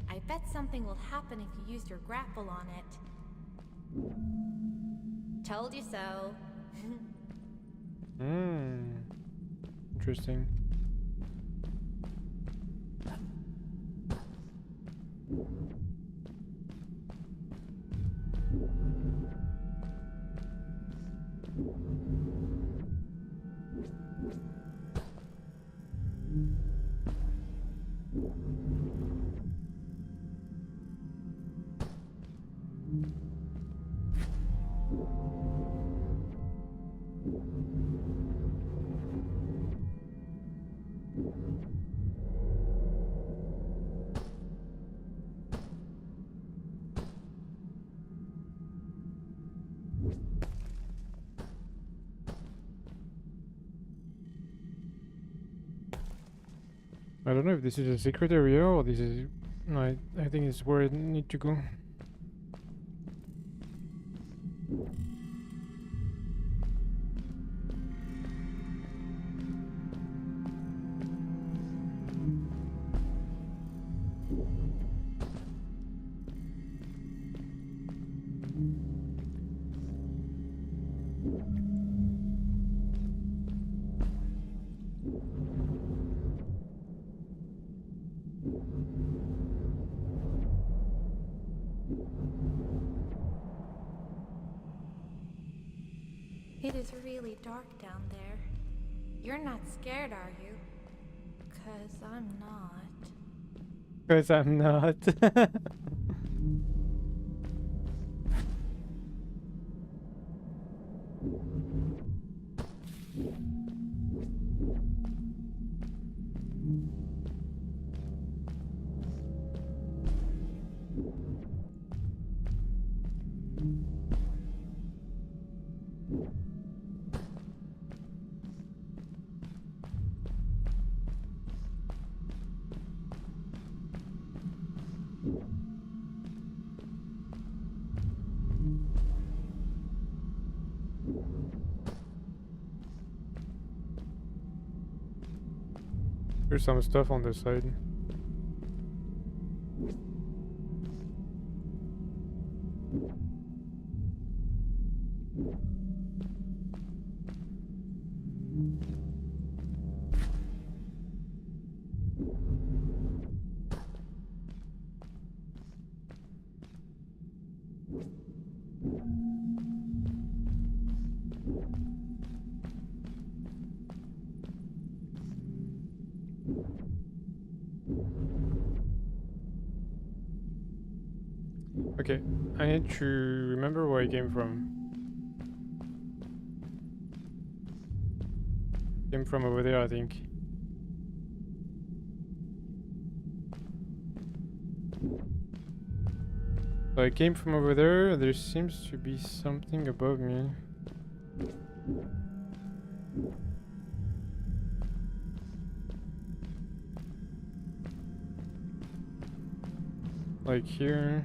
I bet something will happen if you use your grapple on it. Told you so. Interesting. I don't know if this is a secret area or this is... No, I think it's where I need to go. It is really dark down there. You're not scared, are you? 'Cause I'm not. Because I'm not. There's some stuff on the side. Okay, I need to remember where I came from. Came from over there, I think. So I came from over there. There seems to be something above me. Like here.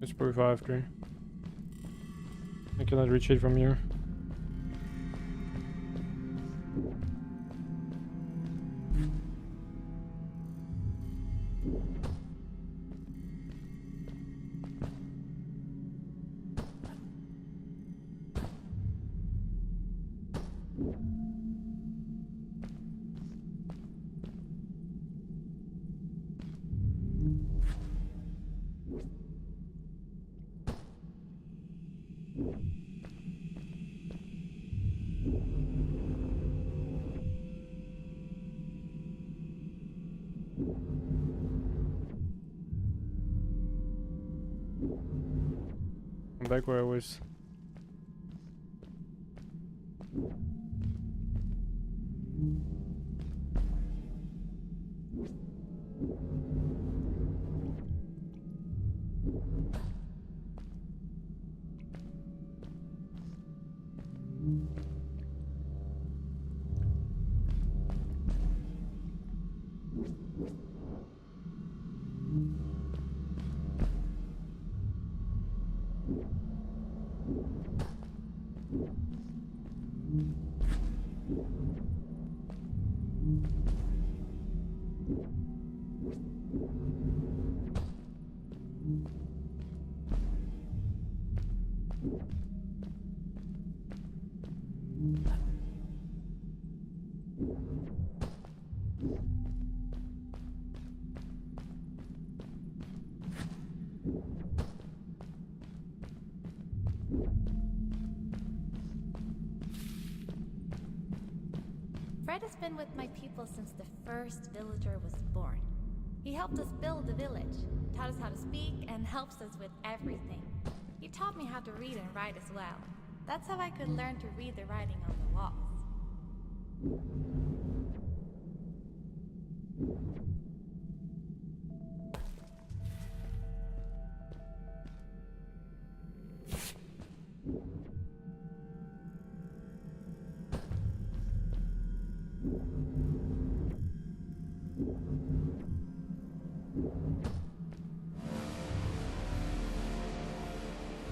It's pretty far after. I cannot reach it from here. I'm back where I was. Fred has been with my people since the first villager was born. He helped us build the village, taught us how to speak, and helps us with everything. He taught me how to read and write as well. That's how I could learn to read the writing on the walls.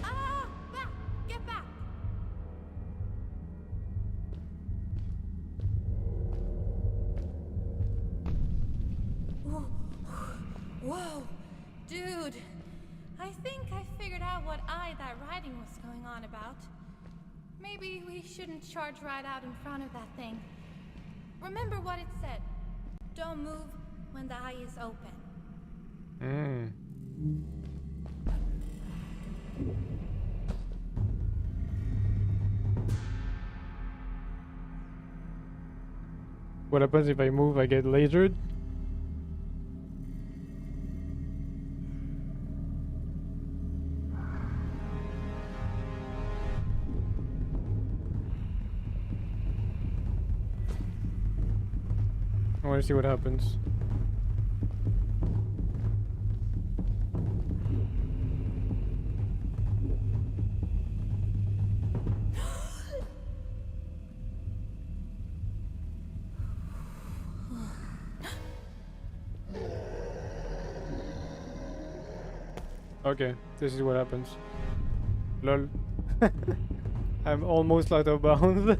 Ah! Back! Get back! Whoa! Dude! I think I figured out what that writing was going on about. Maybe we shouldn't charge right out in front of that thing. Remember what it said. Don't move when the eye is open. What happens if I move? I get lasered? I want to see what happens. Okay, this is what happens. Lol. I'm almost out of bounds.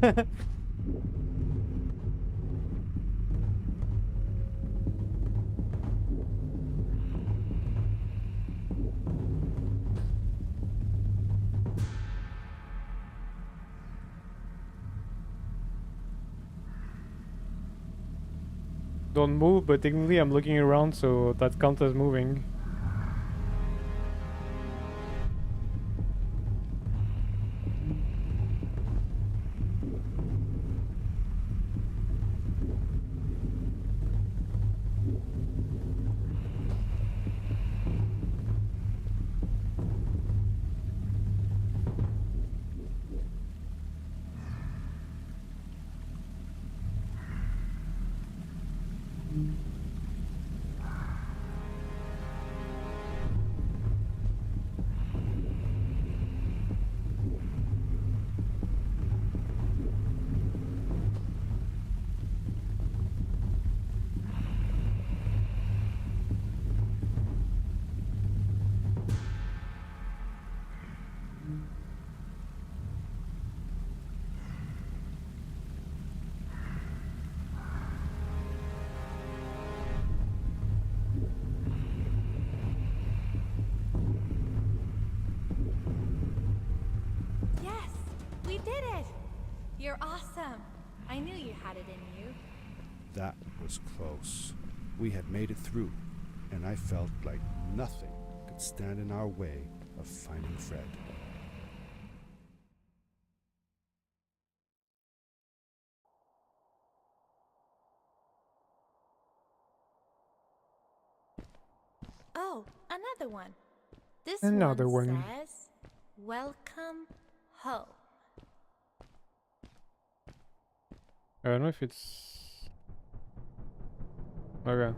Don't move, but technically I'm looking around, so that counts as moving. Yes! We did it! You're awesome! I knew you had it in you. That was close. We had made it through, and I felt like nothing could stand in our way of finding Fred. Oh, another one. This Another one one. says, "Welcome home." I don't know if it's... Okay.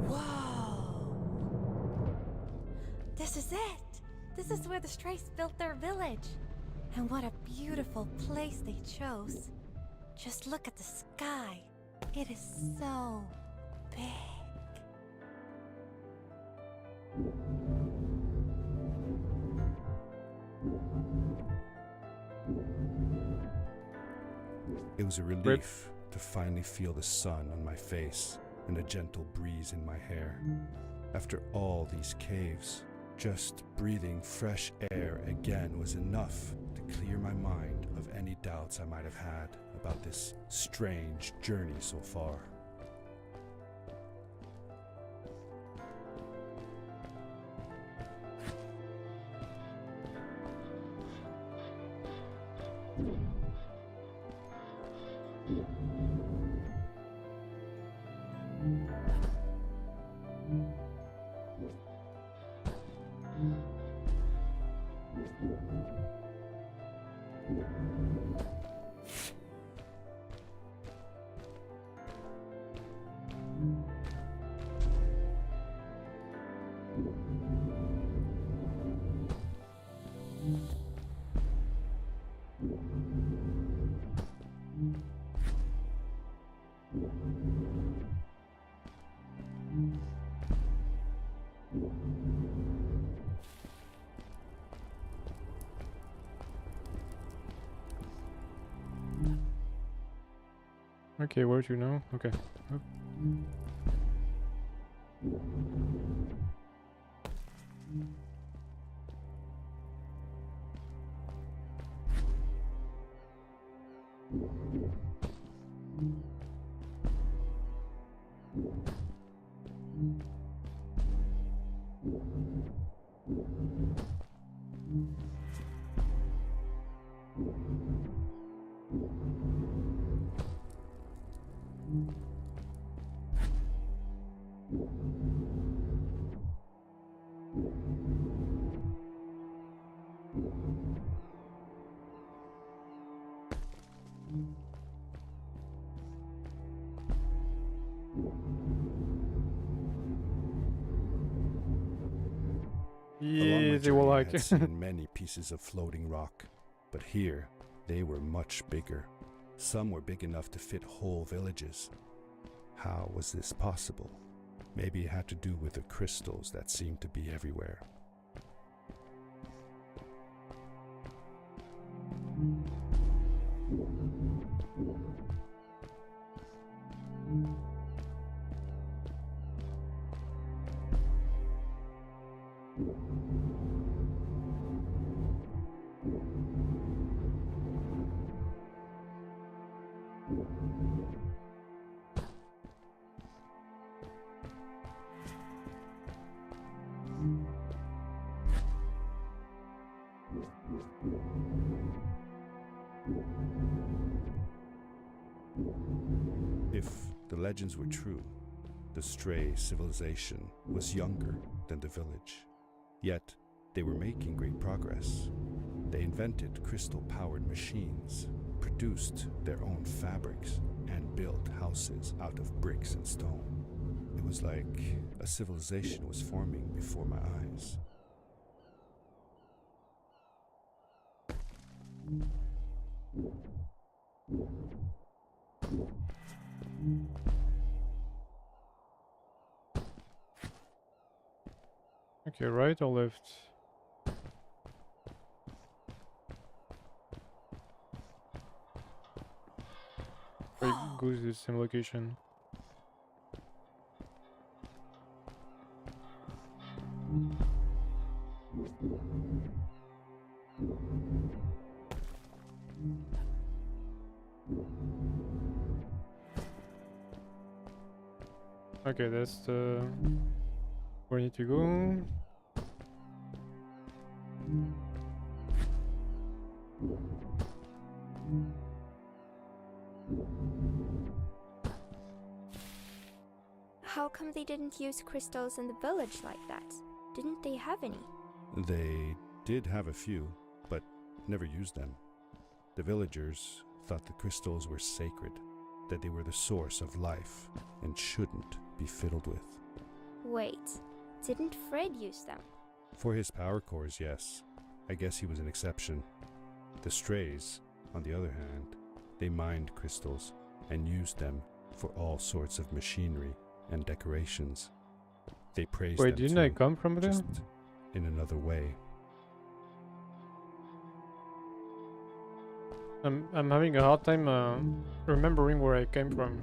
Whoa! This is it! This is where the Strays built their village. And what a beautiful place they chose. Just look at the sky. It is so big. It was a relief to finally feel the sun on my face and a gentle breeze in my hair. After all these caves, just breathing fresh air again was enough to clear my mind of any doubts I might have had about this strange journey so far. Okay, where to now? Okay. Oop. Along my Yeah, they were journey, I like. had seen many pieces of floating rock, but here they were much bigger. Some were big enough to fit whole villages. How was this possible? Maybe it had to do with the crystals that seemed to be everywhere. If the legends were true, the Stray civilization was younger than the village. Yet, they were making great progress. They invented crystal-powered machines, produced their own fabrics, and built houses out of bricks and stone. It was like a civilization was forming before my eyes. Okay, right or left? Or it goes to the same location. Okay, that's the where I need to go. How come they didn't use crystals in the village like that? Didn't they have any? They did have a few, but never used them. The villagers thought the crystals were sacred, that they were the source of life and shouldn't be fiddled with. Wait, didn't Fred use them? For his power cores, yes. I guess he was an exception. The Strays, on the other hand, they mined crystals and used them for all sorts of machinery and decorations. They praised Wait, them didn't I too, come from there? just in another way. I'm having a hard time remembering where I came from.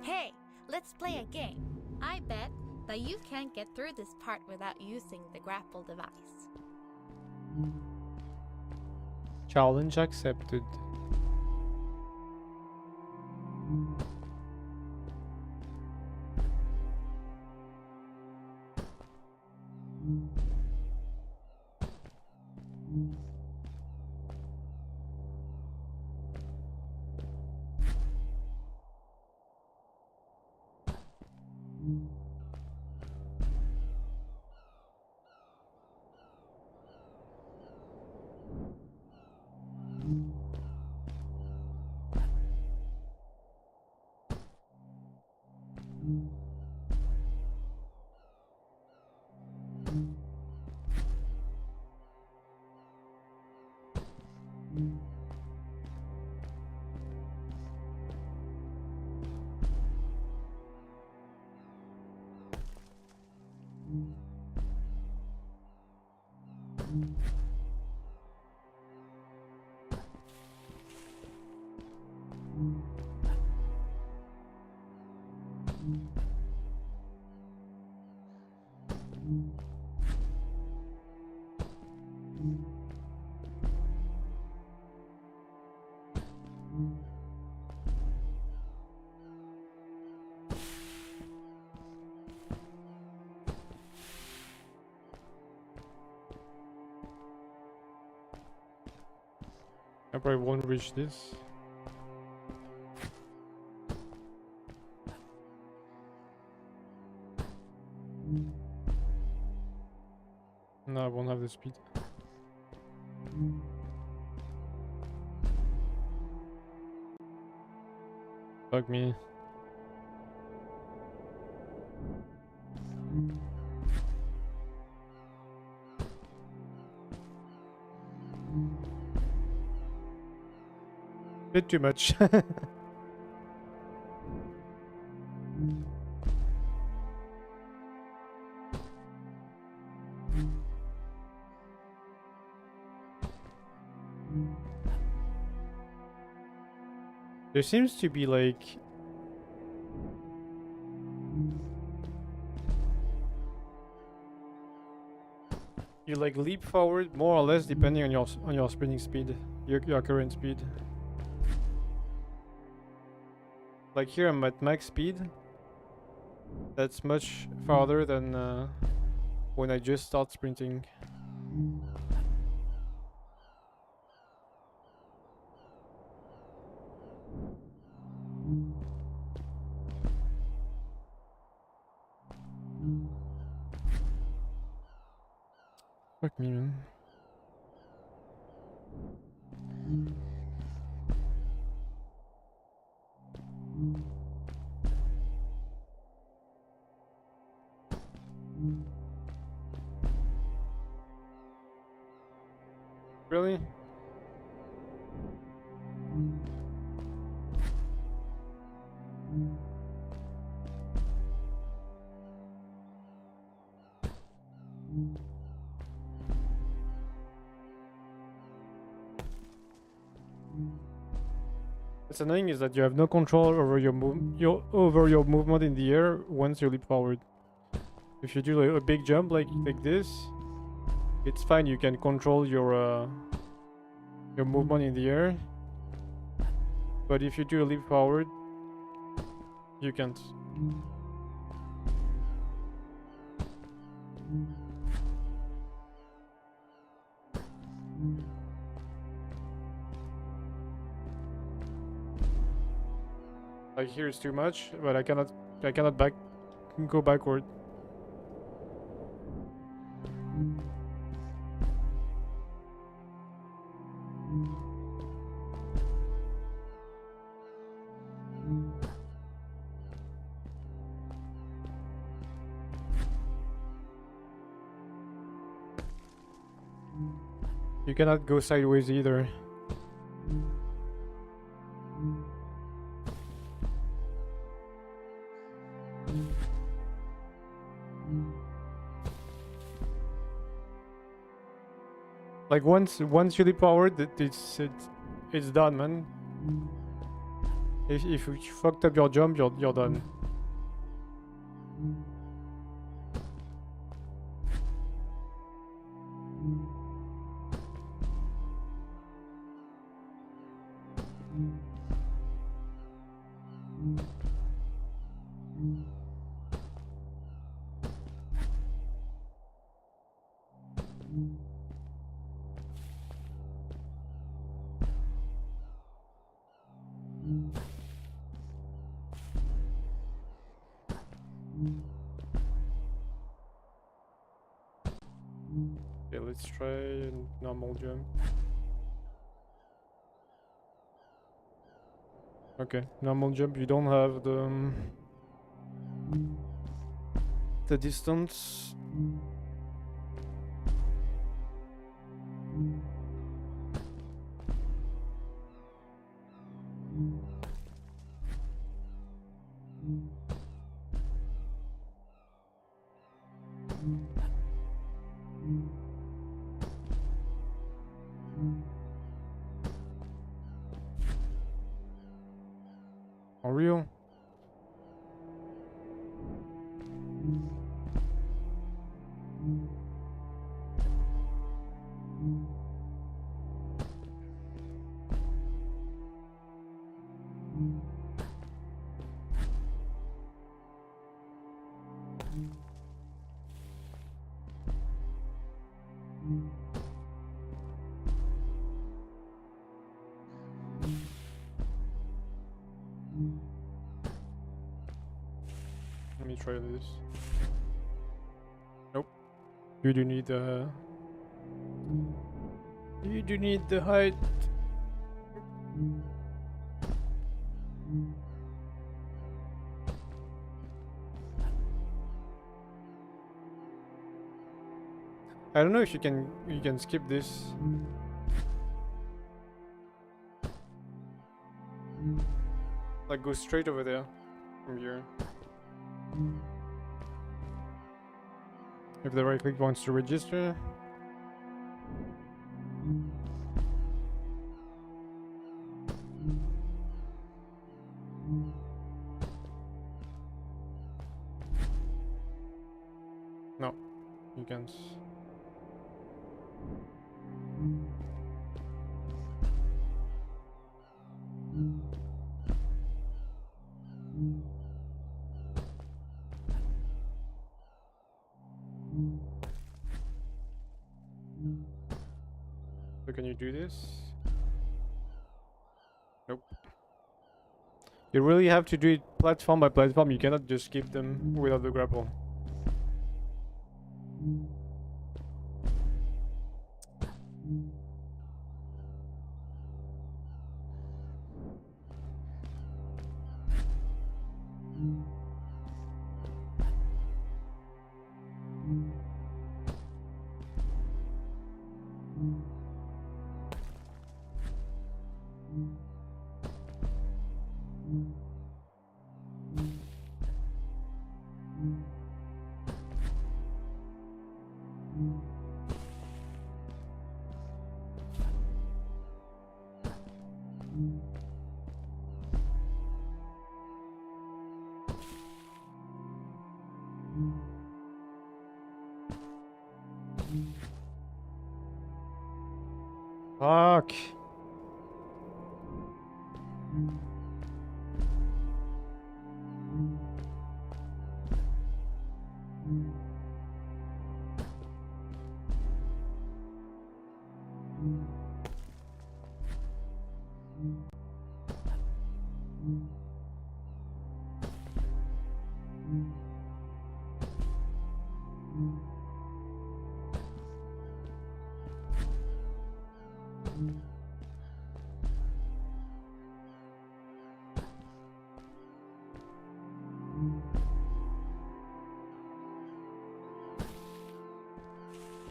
Hey, let's play a game. I bet that you can't get through this part without using the grapple device. Challenge accepted. I probably won't reach this. No, I won't have the speed. Fuck me. Bit too much. There seems to be like you like leap forward more or less depending on your sprinting speed, your current speed. Like here I'm at max speed. That's much farther than when I just start sprinting. Fuck me, man. Really? What's annoying is that you have no control over your movement in the air once you leap forward. If you do like a big jump like this, it's fine. You can control your movement in the air. But if you do a leap forward, you can't. Like here is too much, but I cannot go backward. You cannot go sideways either. Like once you leap forward, it's done, man. If you fucked up your jump, you're done. Okay, let's try a normal jump. Okay, normal jump. You don't have the distance. real? Let me try this. Nope. You do need you do need the height. I don't know if you can skip this. Like go straight over there from here. If the right click wants to register. No, you can't. So can you do this? Nope. You really have to do it platform by platform. You cannot just skip them without the grapple. Fuck.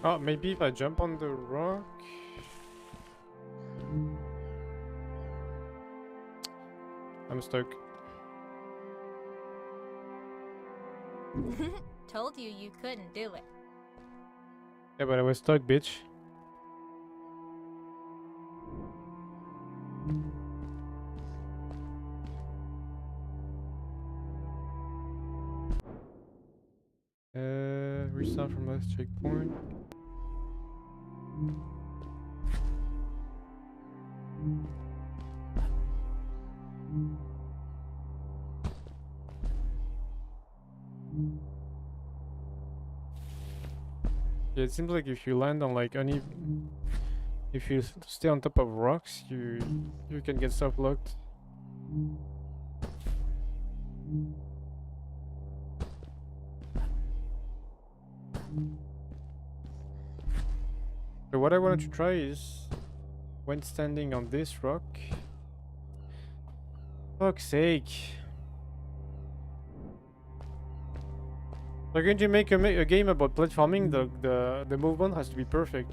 Oh, maybe if I jump on the rock. I'm stuck. Told you you couldn't do it. Yeah, but I was stuck, bitch. Restart from last checkpoint. Yeah, it seems like if you land on like if you stay on top of rocks, you can get stuff locked. So what I wanted to try is when standing on this rock. Fuck's sake. They're going to make a game about platforming. The movement has to be perfect.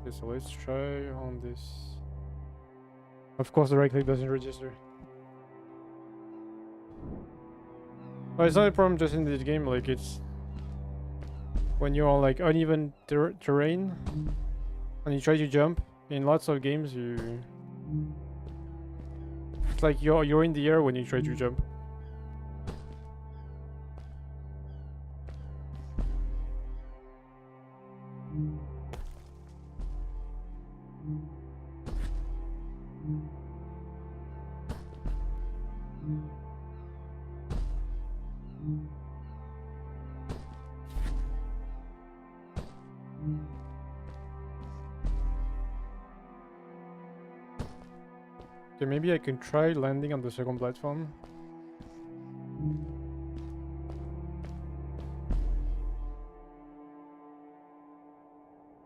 Okay, so let's try on this. Of course, the right click doesn't register. Oh, it's not a problem just in this game. Like it's when you're on like uneven terrain and you try to jump. In lots of games, it's like you're in the air when you try to jump. Okay, maybe I can try landing on the second platform.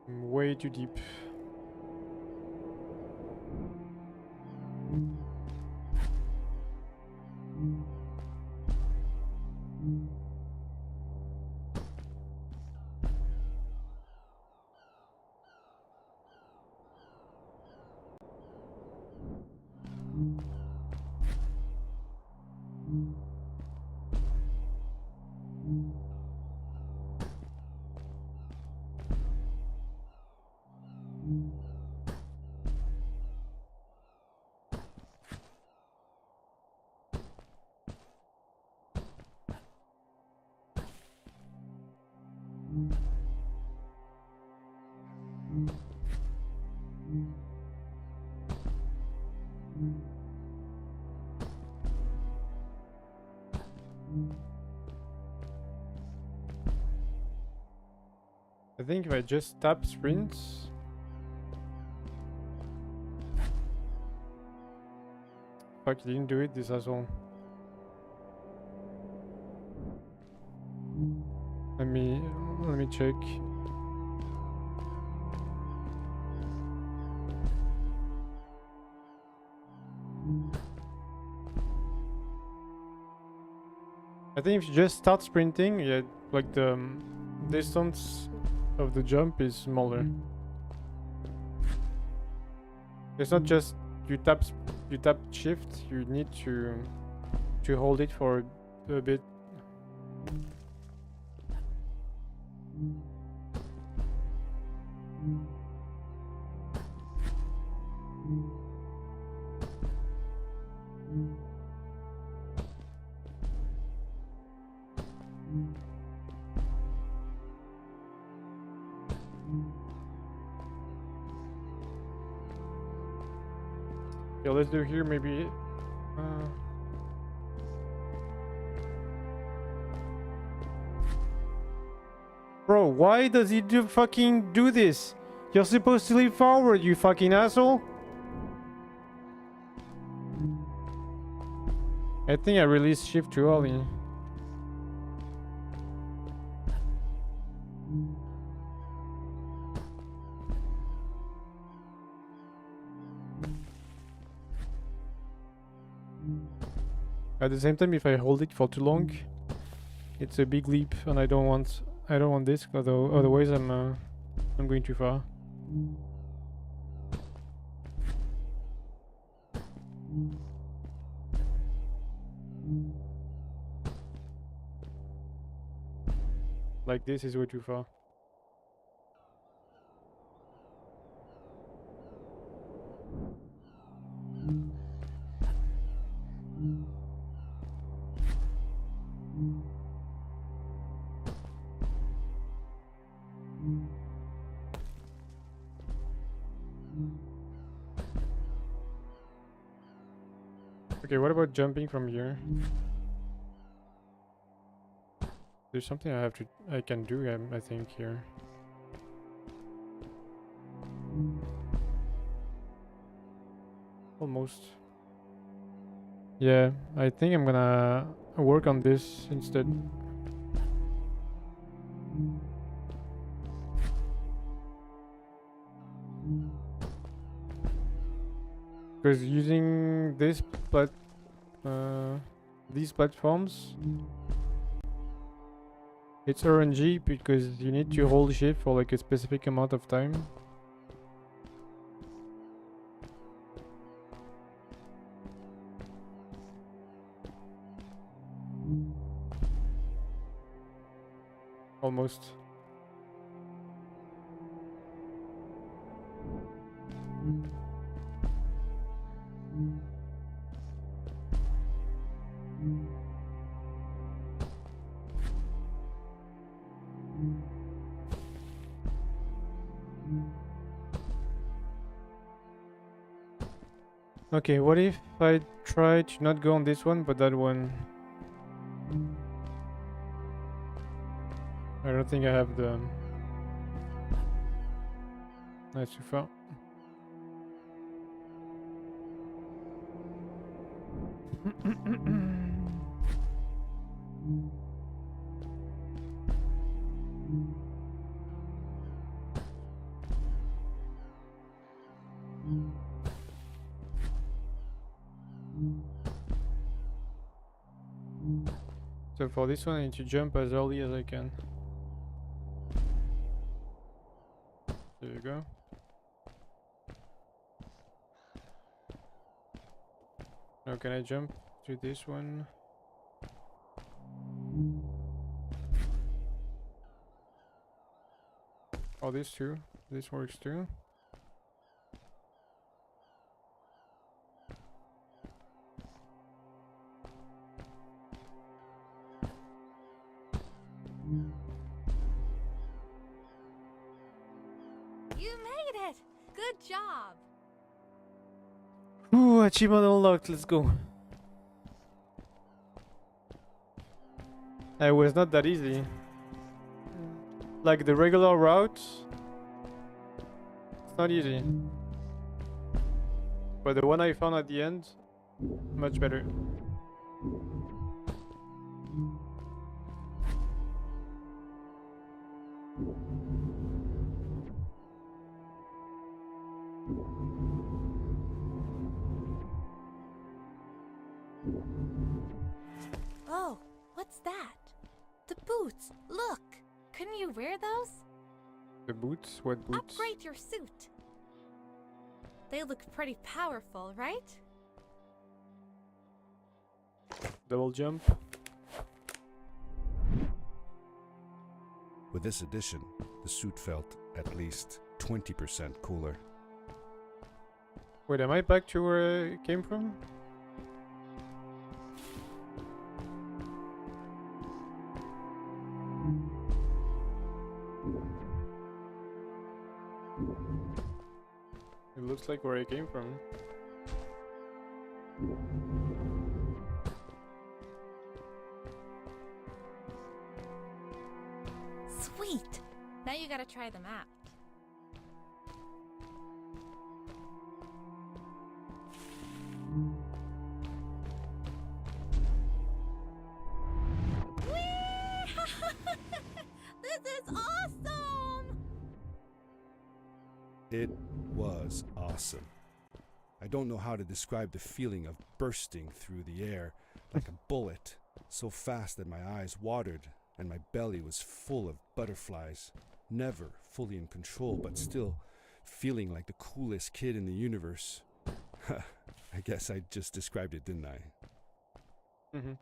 I'm way too deep. I think if I just tap sprint. Fuck, he didn't do it, this asshole. Let me check. I think if you just start sprinting, yeah, like the distance of the jump is smaller. It's not just you tap shift, you need to hold it for a bit. Yeah, let's do here maybe. Bro, why does he fucking do this? You're supposed to leap forward, you fucking asshole. I think I released shift too early. At the same time, if I hold it for too long, it's a big leap, and I don't want this. Otherwise, I'm going too far. Like this is way too far. Okay, what about jumping from here? There's something I can do, I think, here. Almost. Yeah, I think I'm gonna work on this instead. Because using these platforms, it's RNG because you need to hold shift for like a specific amount of time. Almost. Okay, what if I try to not go on this one, but that one? I don't think I have the... That's too far. So for this one I need to jump as early as I can. There you go. Now can I jump to this one? Oh, this too. This works too. You made it! Good job! Ooh, achievement unlocked, let's go. It was not that easy. Like the regular route, it's not easy. But the one I found at the end, much better. Oh, what's that? The boots! Look! Couldn't you wear those? The boots? What boots? Upgrade your suit! They look pretty powerful, right? Double jump. With this addition, the suit felt at least 20% cooler. Wait, am I back to where it came from? It looks like where I came from. Sweet! Now you gotta try them out. Whee! This is awesome! It was awesome. I don't know how to describe the feeling of bursting through the air like a bullet, so fast that my eyes watered and my belly was full of butterflies. Never fully in control, but still feeling like the coolest kid in the universe. I guess I just described it, didn't I? Mm-hmm.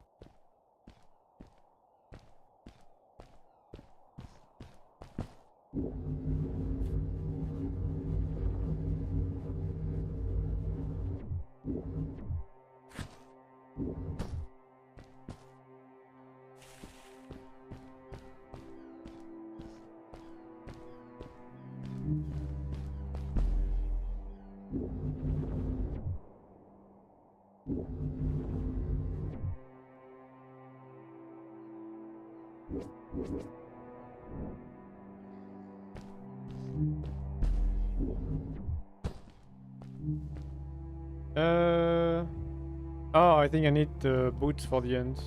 Oh, I think I need the boots for the end.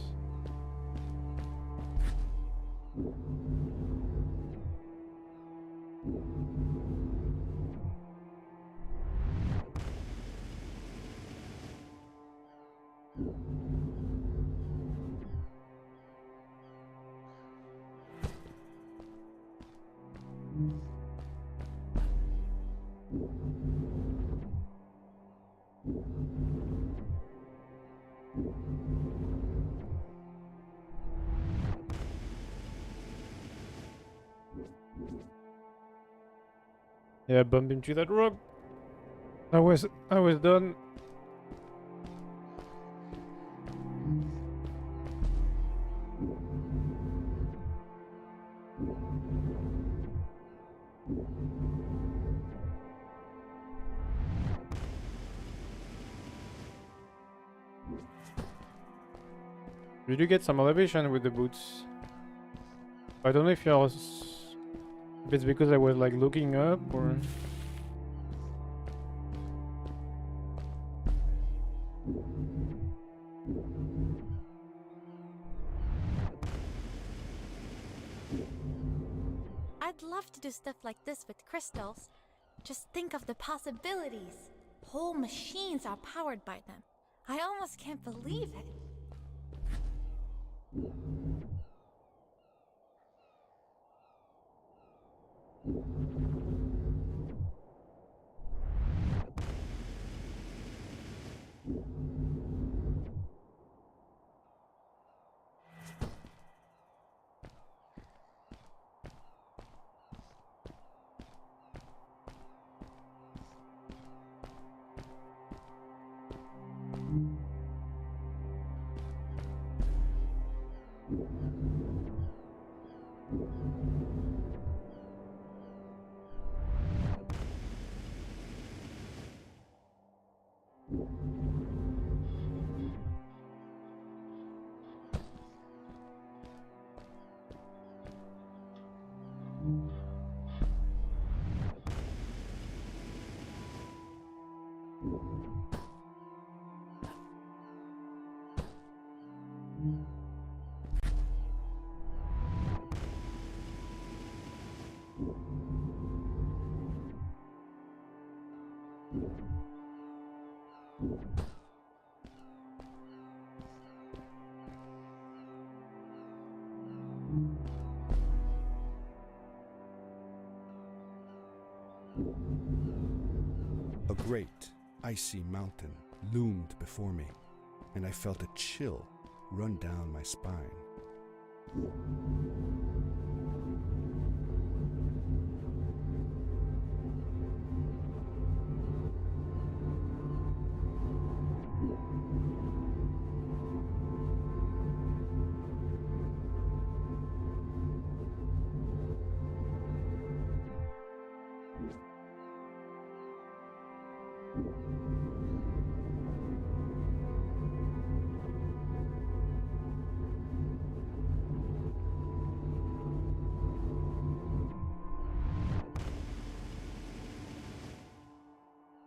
Yeah, bump into that rock. I was done. You do get some elevation with the boots. I don't know if you're... If it's because I was like looking up or... I'd love to do stuff like this with crystals. Just think of the possibilities. Whole machines are powered by them. I almost can't believe it. A great, icy mountain loomed before me, and I felt a chill run down my spine.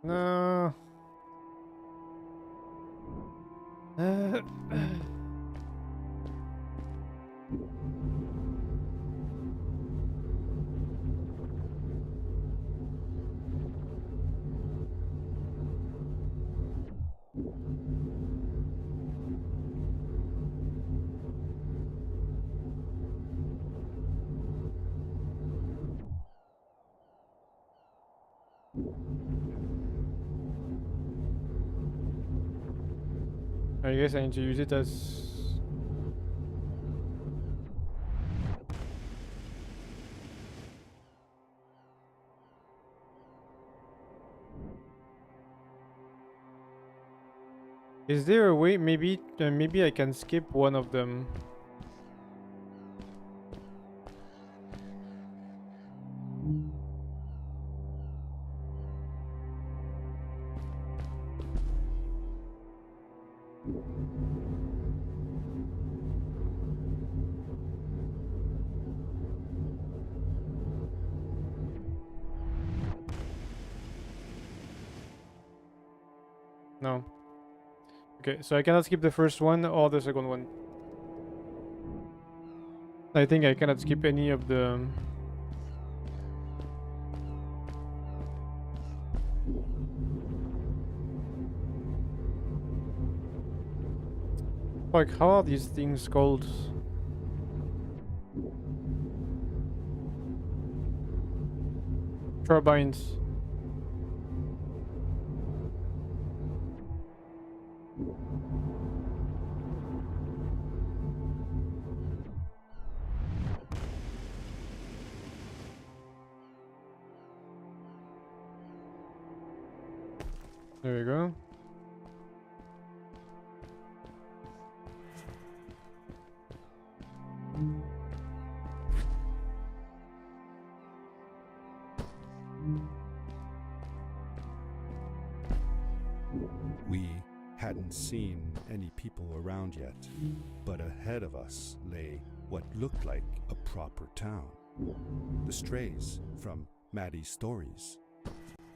No. I guess I need to use it as... Is there a way, maybe I can skip one of them? No. Okay, so I cannot skip the first one or the second one. I think I cannot skip any of the... Like, how are these things called? Turbines. There we go. We hadn't seen any people around yet, but ahead of us lay what looked like a proper town. The strays from Maddie's stories.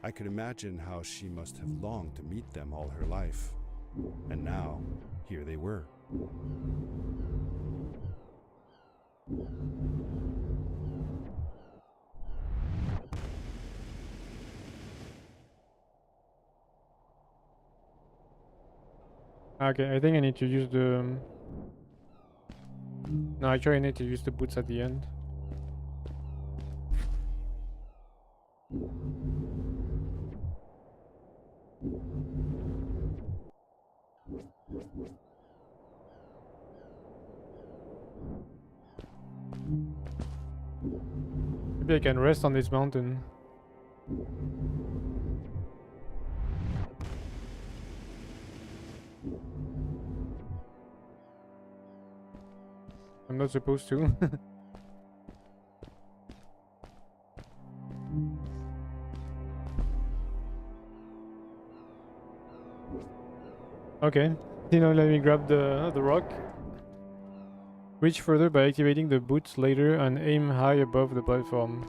I could imagine how she must have longed to meet them all her life. And now, here they were. Okay, I think I need to use the... No, actually I need to use the boots at the end. Maybe I can rest on this mountain. I'm not supposed to. Okay, let me grab the rock. Reach further by activating the boots later and aim high above the platform.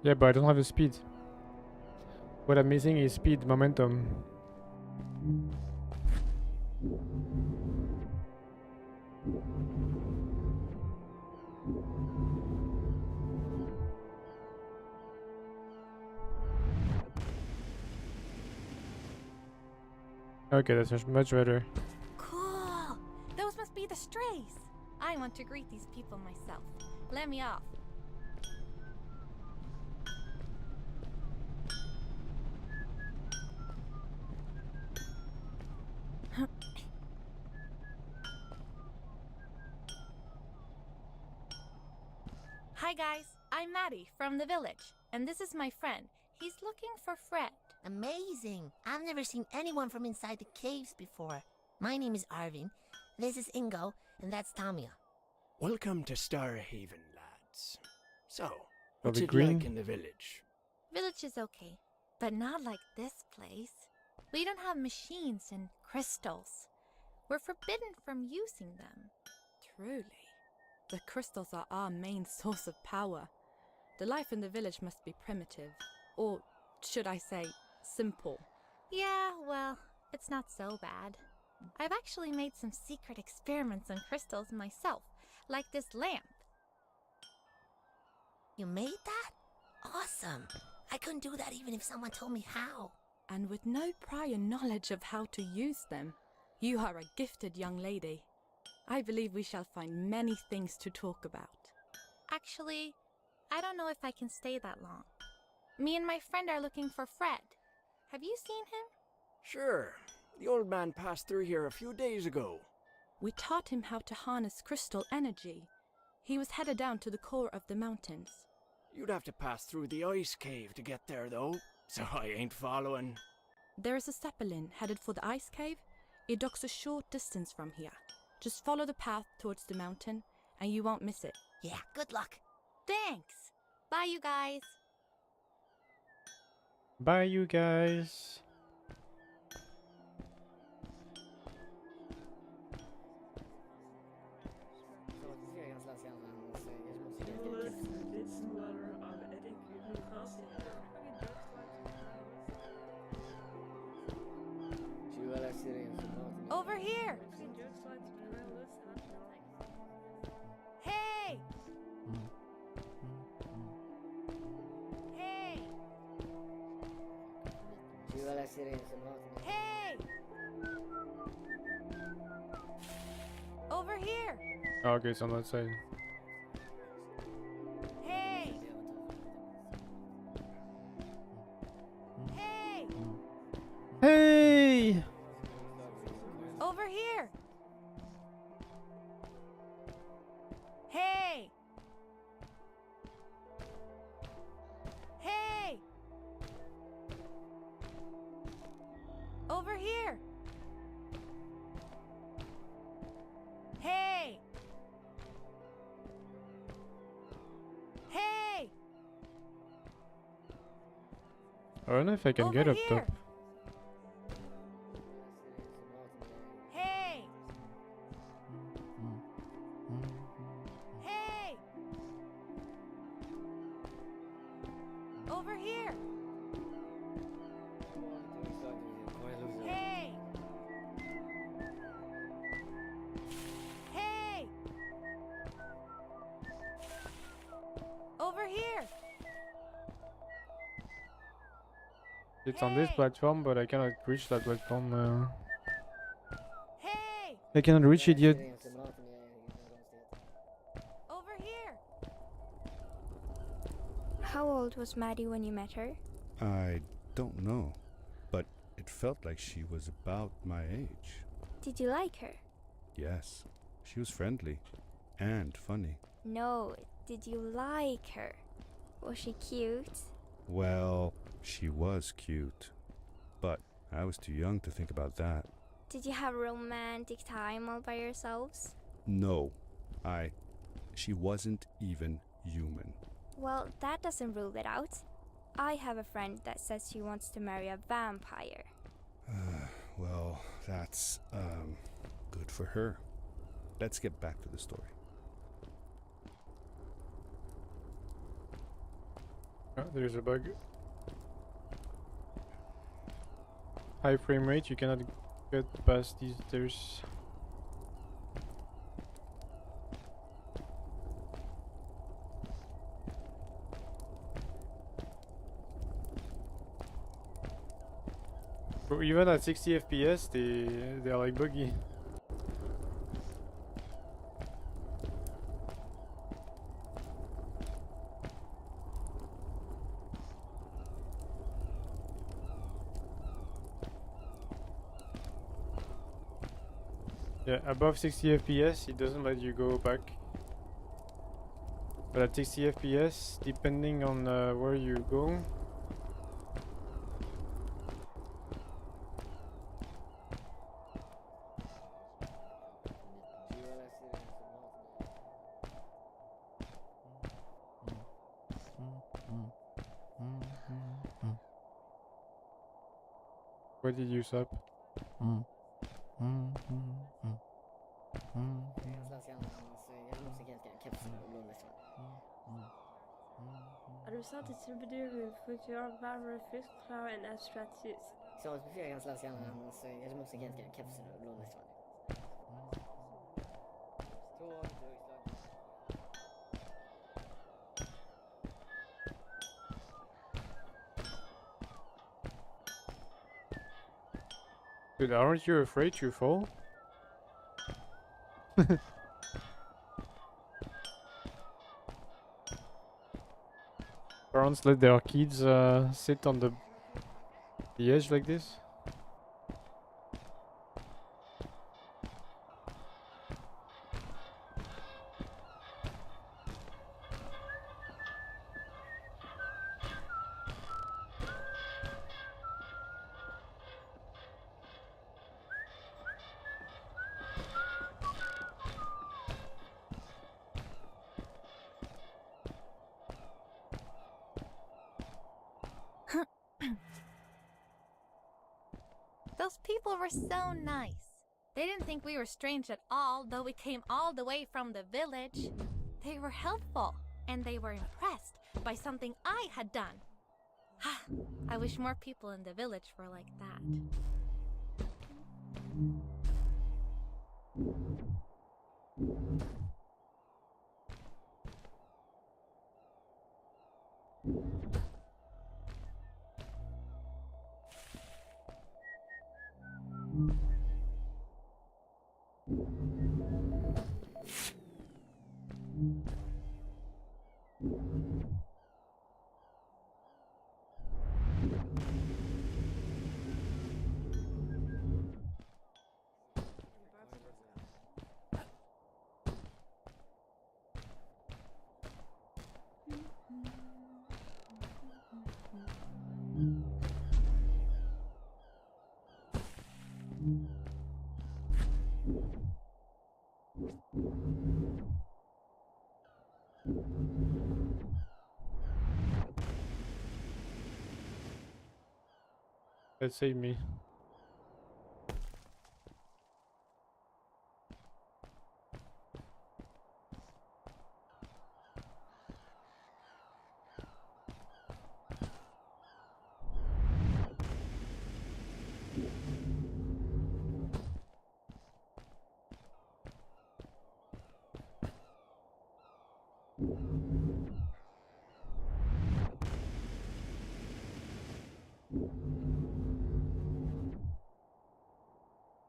Yeah, but I don't have the speed. What I'm missing is speed, momentum. Okay, that's much better. Cool! Those must be the strays. I want to greet these people myself. Let me off. Hi guys, I'm Maddie from the village, and this is my friend. He's looking for Fred. Amazing! I've never seen anyone from inside the caves before. My name is Arvin, this is Ingo, and that's Tamia. Welcome to Starhaven, lads. So, Are what's we it green? like in the village? Village is okay, but not like this place. We don't have machines and crystals. We're forbidden from using them. Truly. The crystals are our main source of power. The life in the village must be primitive. Or, should I say, simple. Yeah, well, it's not so bad. I've actually made some secret experiments on crystals myself, like this lamp. You made that? Awesome! I couldn't do that even if someone told me how. And with no prior knowledge of how to use them. You are a gifted young lady. I believe we shall find many things to talk about. Actually, I don't know if I can stay that long. Me and my friend are looking for Fred. Have you seen him? Sure. The old man passed through here a few days ago. We taught him how to harness crystal energy. He was headed down to the core of the mountains. You'd have to pass through the ice cave to get there, though, so I ain't following. There is a Zeppelin headed for the ice cave. It docks a short distance from here. Just follow the path towards the mountain, and you won't miss it. Yeah, good luck. Thanks! Bye, you guys! Bye, you guys. Over here! Hey! Hey! Hey! Over here! Oh, okay, it's on that side. Over here! Hey! Hey! I don't know if I can Over get up here! top. Hey! Hey! Over here! Hey! Hey! Over here! It's on this Hey! platform, but I cannot reach that platform. Hey! I cannot reach it yet. Over here! How old was Maddie when you met her? I don't know, but it felt like she was about my age. Did you like her? Yes, she was friendly and funny. No, did you like her? Was she cute? Well, she was cute, but I was too young to think about that. Did you have a romantic time all by yourselves? No, she wasn't even human. Well, that doesn't rule it out. I have a friend that says she wants to marry a vampire. Well, that's, good for her. Let's get back to the story. Oh, there's a bug. High frame rate, you cannot get past these stairs. Bro, even at 60 FPS, they are like buggy. Yeah, above 60 FPS, it doesn't let you go back. But at 60 FPS, depending on where you go, where did you stop? Er du satt i tilbudurhud for å gjøre varmere fisk klarere enn abstrakt ljus? Sånt betyr ganske gjerne hans musikalska kapsel och blånästvall. Dude, aren't you afraid to fall? Parents let their kids sit on the edge like this? Those people were so nice. They didn't think we were strange at all, though we came all the way from the village. They were helpful, and they were impressed by something I had done. I wish more people in the village were like that. That saved me.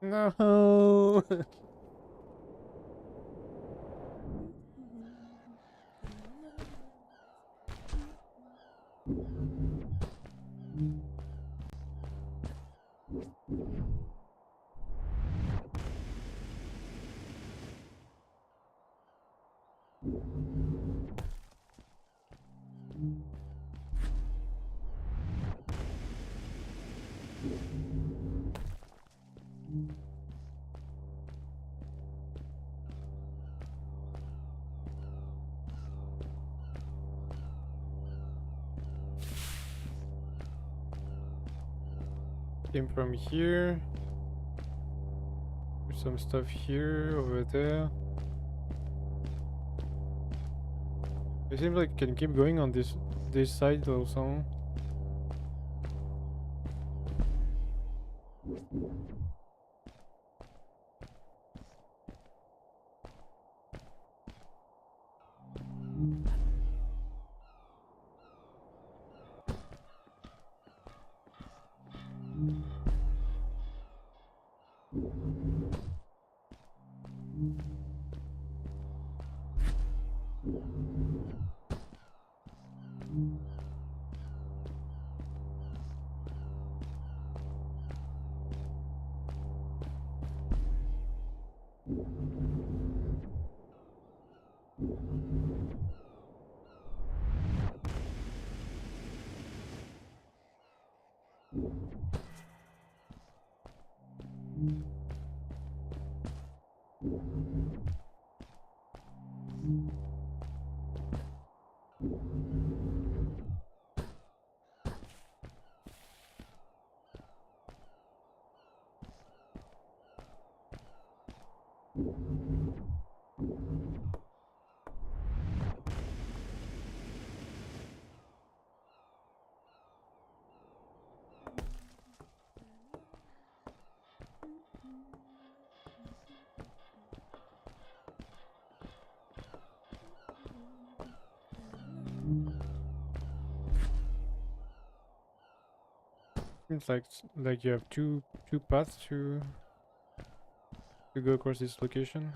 No. Came from here. There's some stuff here, over there. It seems like can keep going on this side also. Seems like you have two paths to go across this location.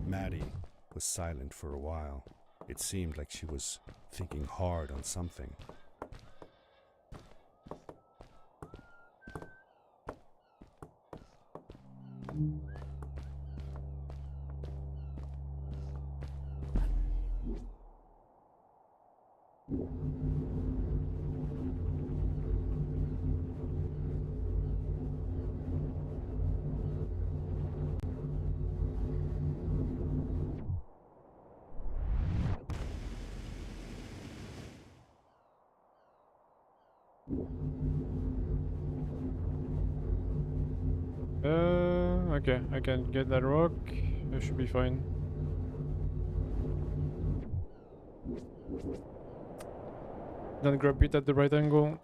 Maddie was silent for a while. It seemed like she was thinking hard on something. Okay, I can get that rock. I should be fine. Then grab it at the right angle.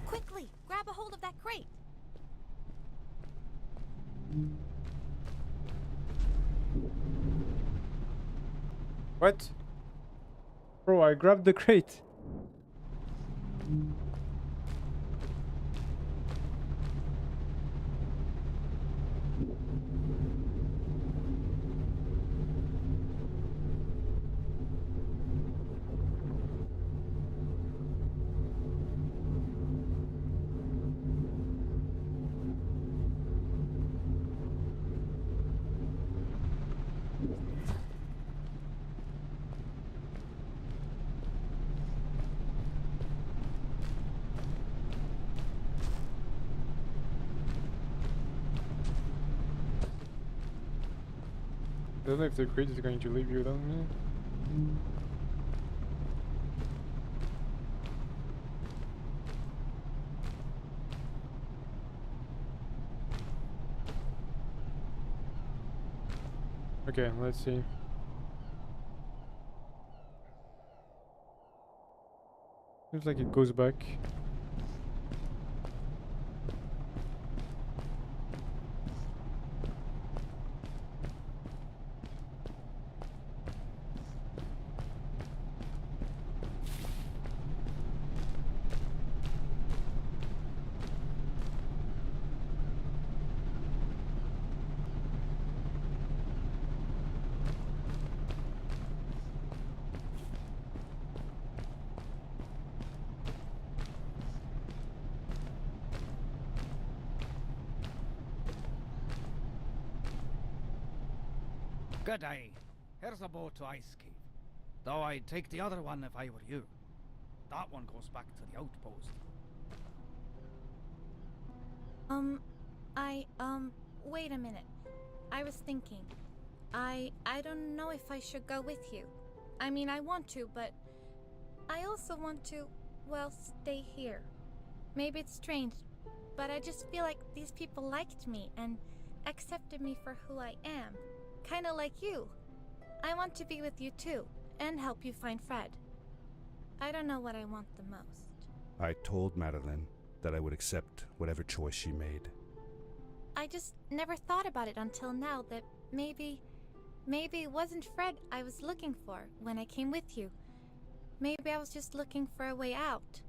Quickly, grab a hold of that crate. What? Bro, I grabbed the crate. I don't know if the crate is going to leave you without me. Okay, let's see. Seems like it goes back. Good day. Here's a boat to Ice Cave. Though I'd take the other one if I were you. That one goes back to the outpost. Wait a minute. I was thinking. I don't know if I should go with you. I mean, I want to, but I also want to, well, stay here. Maybe it's strange, but I just feel like these people liked me and accepted me for who I am. Kinda like you. I want to be with you too, and help you find Fred. I don't know what I want the most. I told Madeline that I would accept whatever choice she made. I just never thought about it until now that maybe it wasn't Fred I was looking for when I came with you. Maybe I was just looking for a way out.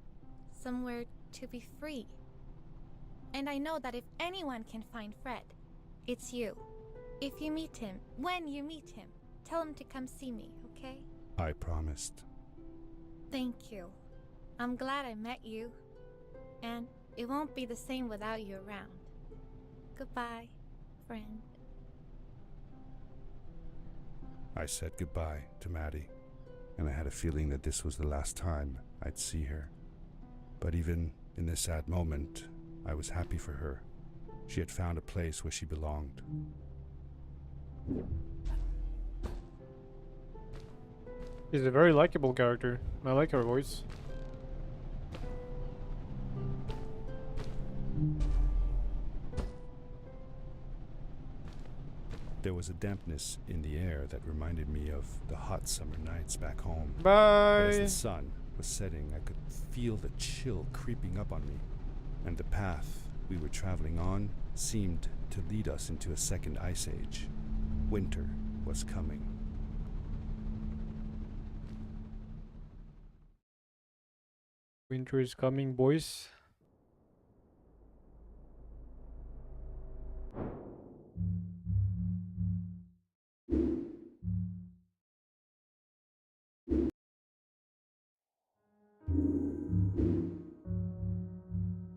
Somewhere to be free. And I know that if anyone can find Fred, it's you. If you meet him, when you meet him, tell him to come see me, okay? I promised. Thank you. I'm glad I met you. And it won't be the same without you around. Goodbye, friend. I said goodbye to Maddie, and I had a feeling that this was the last time I'd see her. But even in this sad moment, I was happy for her. She had found a place where she belonged. She's a very likable character. I like her voice. There was a dampness in the air that reminded me of the hot summer nights back home. Bye! As the sun was setting, I could feel the chill creeping up on me, and the path we were traveling on seemed to lead us into a second ice age. Winter was coming. Winter is coming, boys.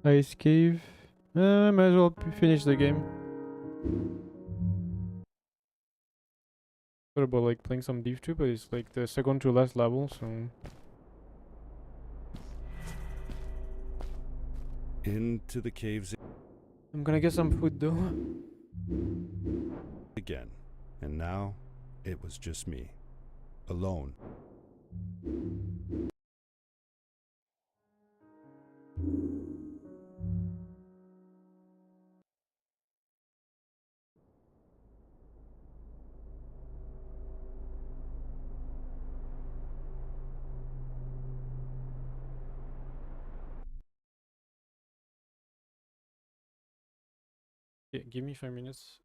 Ice Cave. Might as well finish the game. Thought about like playing some Thief 2, but it's like the second to last level, so... Into the caves I'm gonna get some food though. again, and now it was just me, alone. Yeah, give me 5 minutes.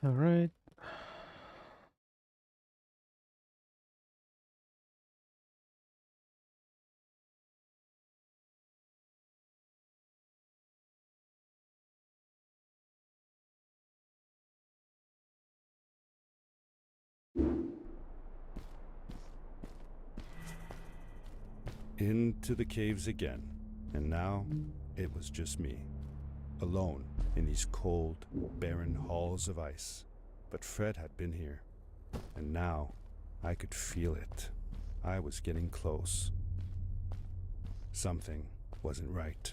Alright. Into the caves again, and now it was just me, alone in these cold, barren halls of ice. But Fred had been here, and now I could feel it. I was getting close. Something wasn't right.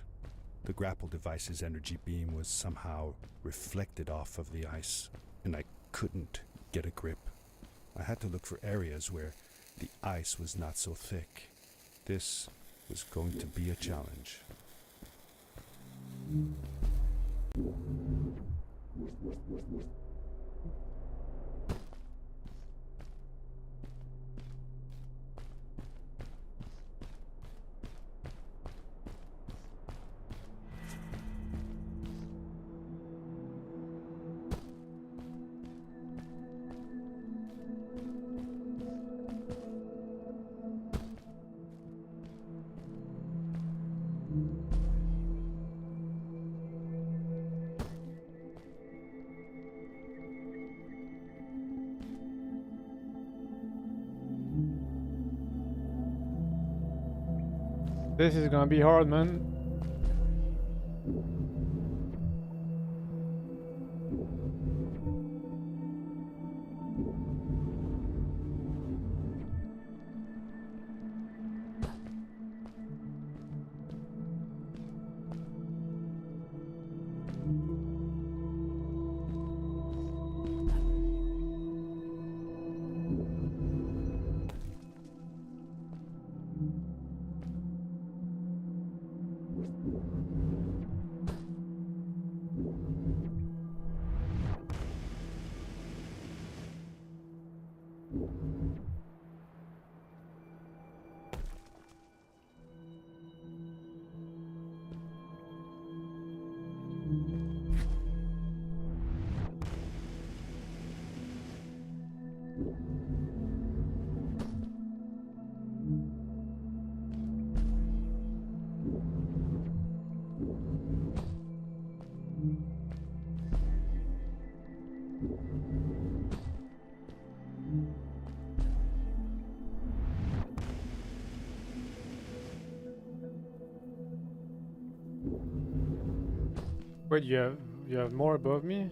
The grapple device's energy beam was somehow reflected off of the ice, and I couldn't get a grip. I had to look for areas where the ice was not so thick. This was going to be a challenge. This is gonna be hard, man. Wait, you have more above me?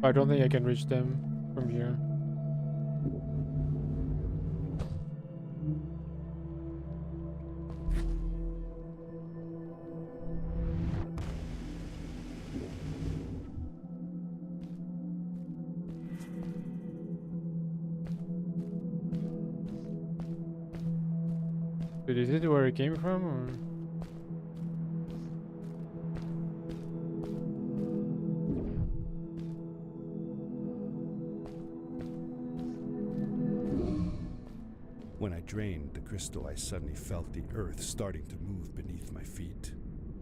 I don't think I can reach them from here. But is it where it came from, or? When I drained the crystal, I suddenly felt the earth starting to move beneath my feet,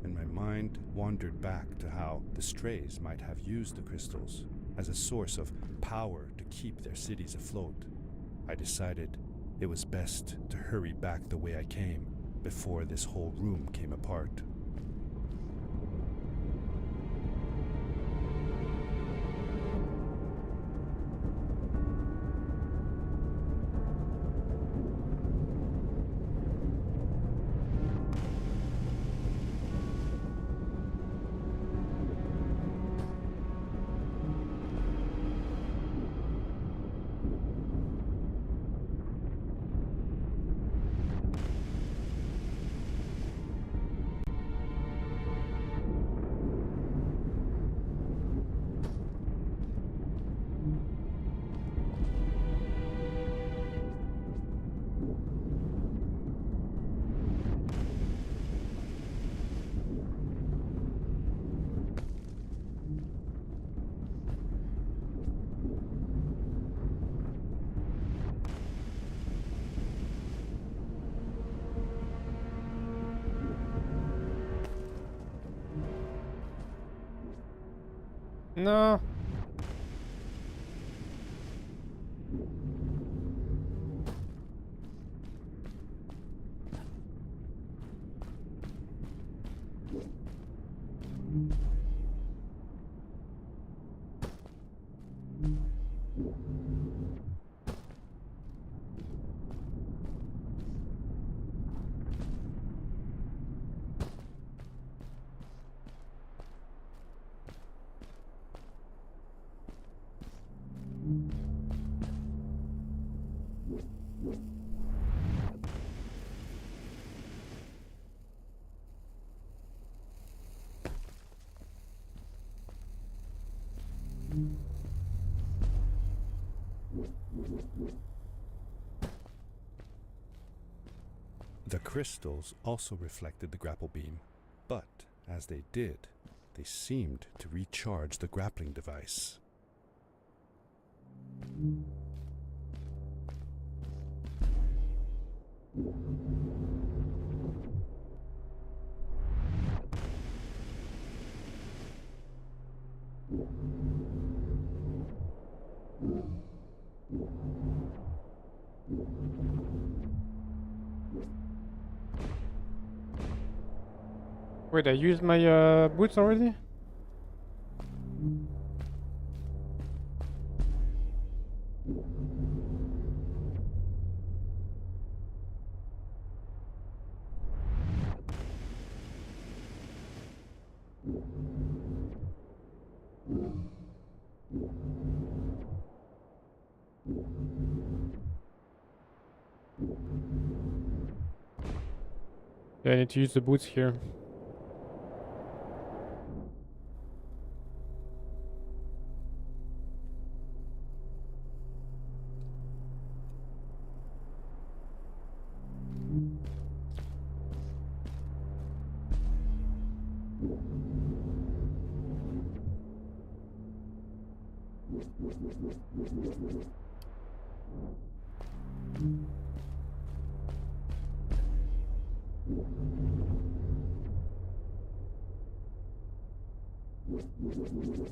and my mind wandered back to how the Strays might have used the crystals as a source of power to keep their cities afloat. I decided it was best to hurry back the way I came before this whole room came apart. No. The crystals also reflected the grapple beam, but as they did, they seemed to recharge the grappling device. Wait, I used my boots already? Yeah, I need to use the boots here.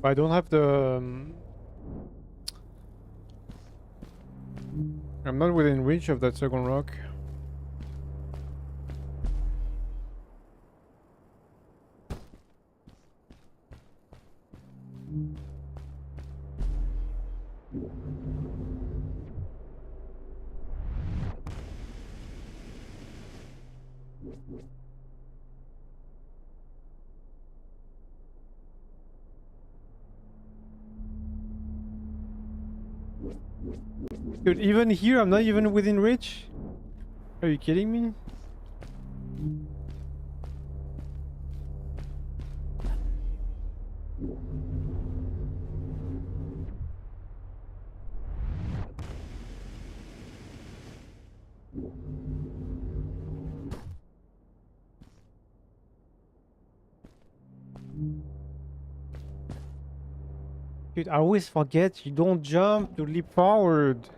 I don't have the... I'm not within reach of that second rock. Dude, even here, I'm not even within reach? Are you kidding me? Dude, I always forget you don't jump to leap forward.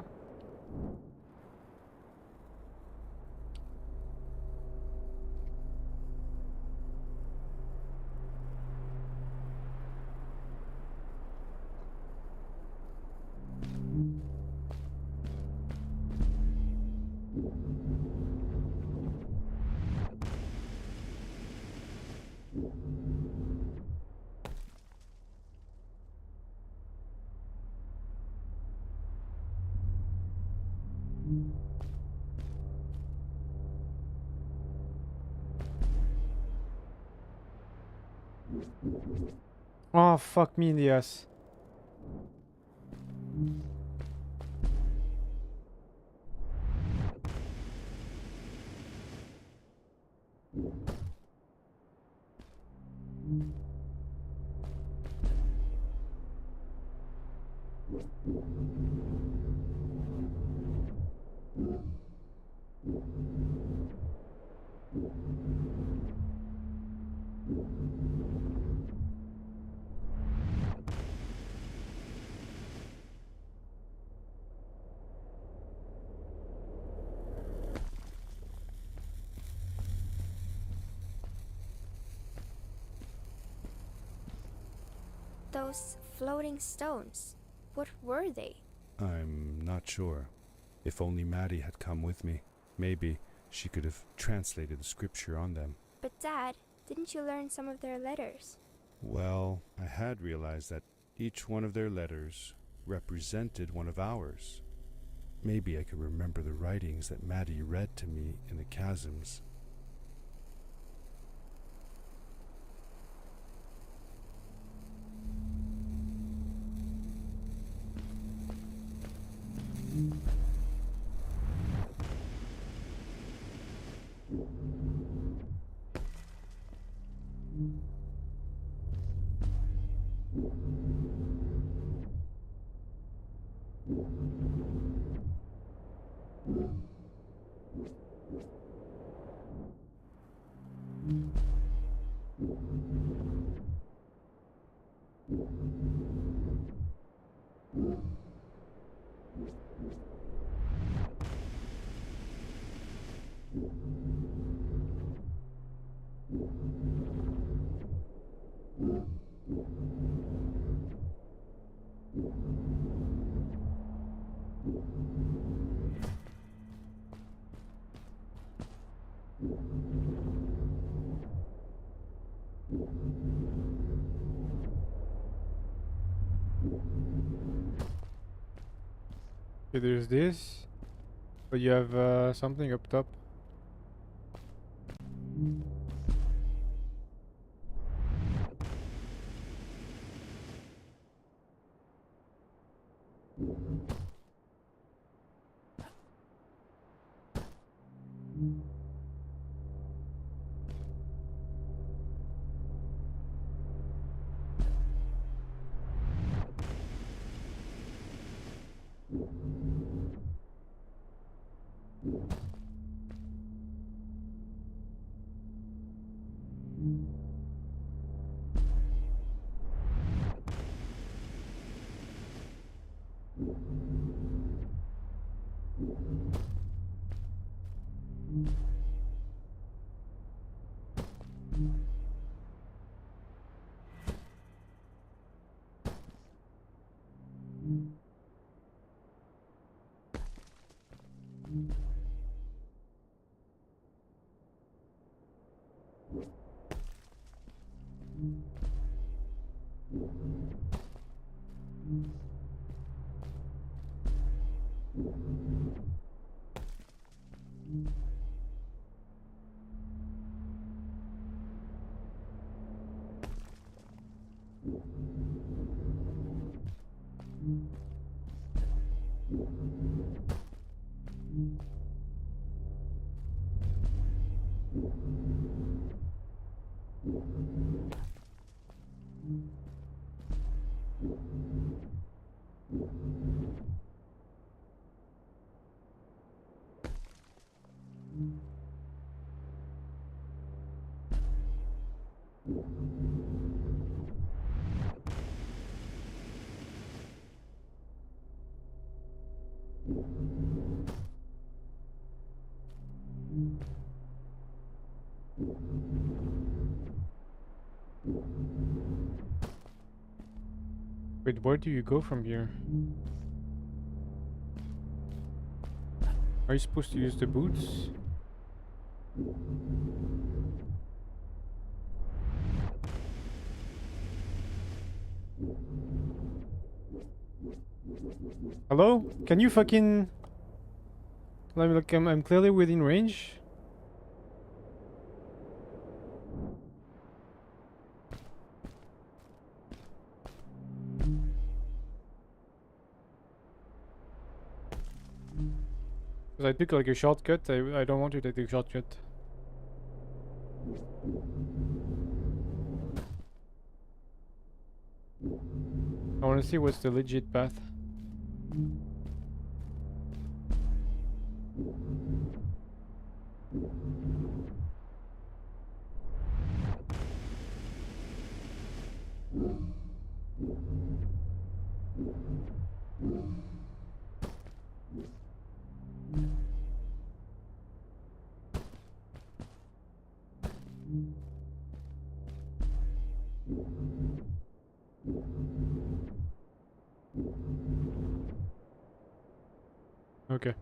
Oh, fuck me in the ass. Those floating stones, what were they? I'm not sure. If only Maddie had come with me, maybe she could have translated the scripture on them. But Dad, didn't you learn some of their letters? Well, I had realized that each one of their letters represented one of ours. Maybe I could remember the writings that Maddie read to me in the chasms. Okay, there's this. But you have something up top. Wait, where do you go from here? Are you supposed to use the boots? Hello? Can you fucking... Let me look, I'm clearly within range. Because I took like a shortcut, I don't want to take the shortcut. I want to see what's the legit path. Okay.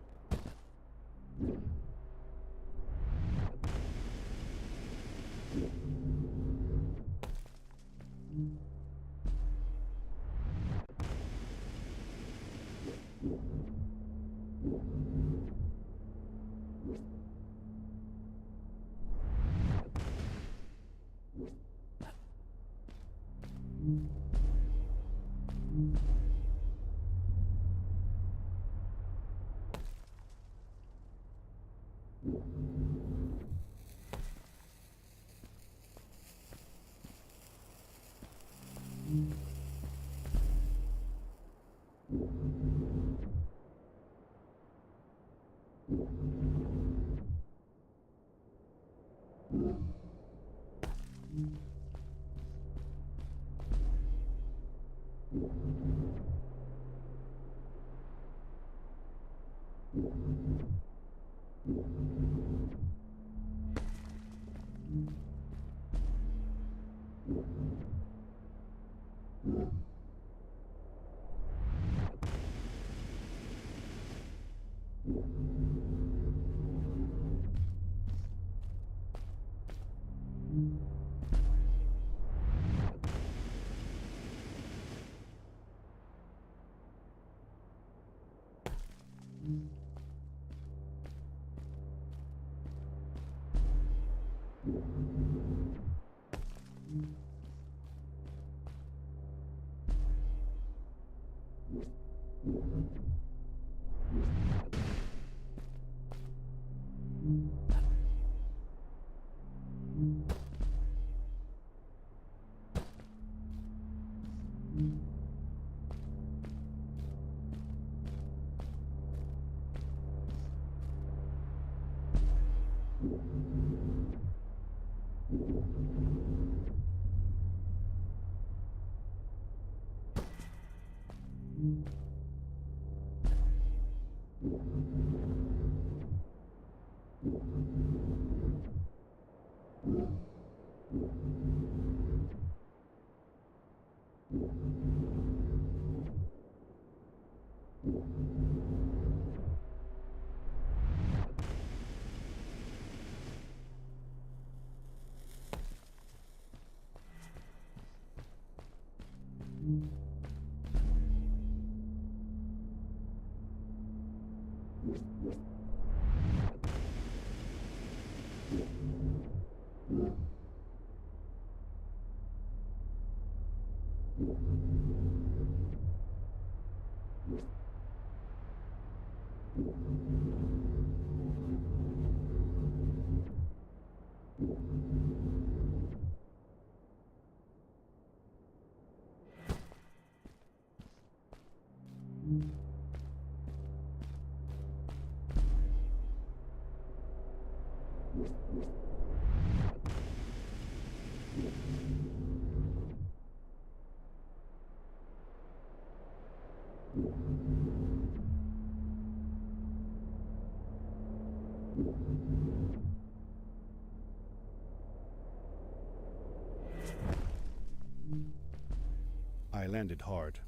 I landed hard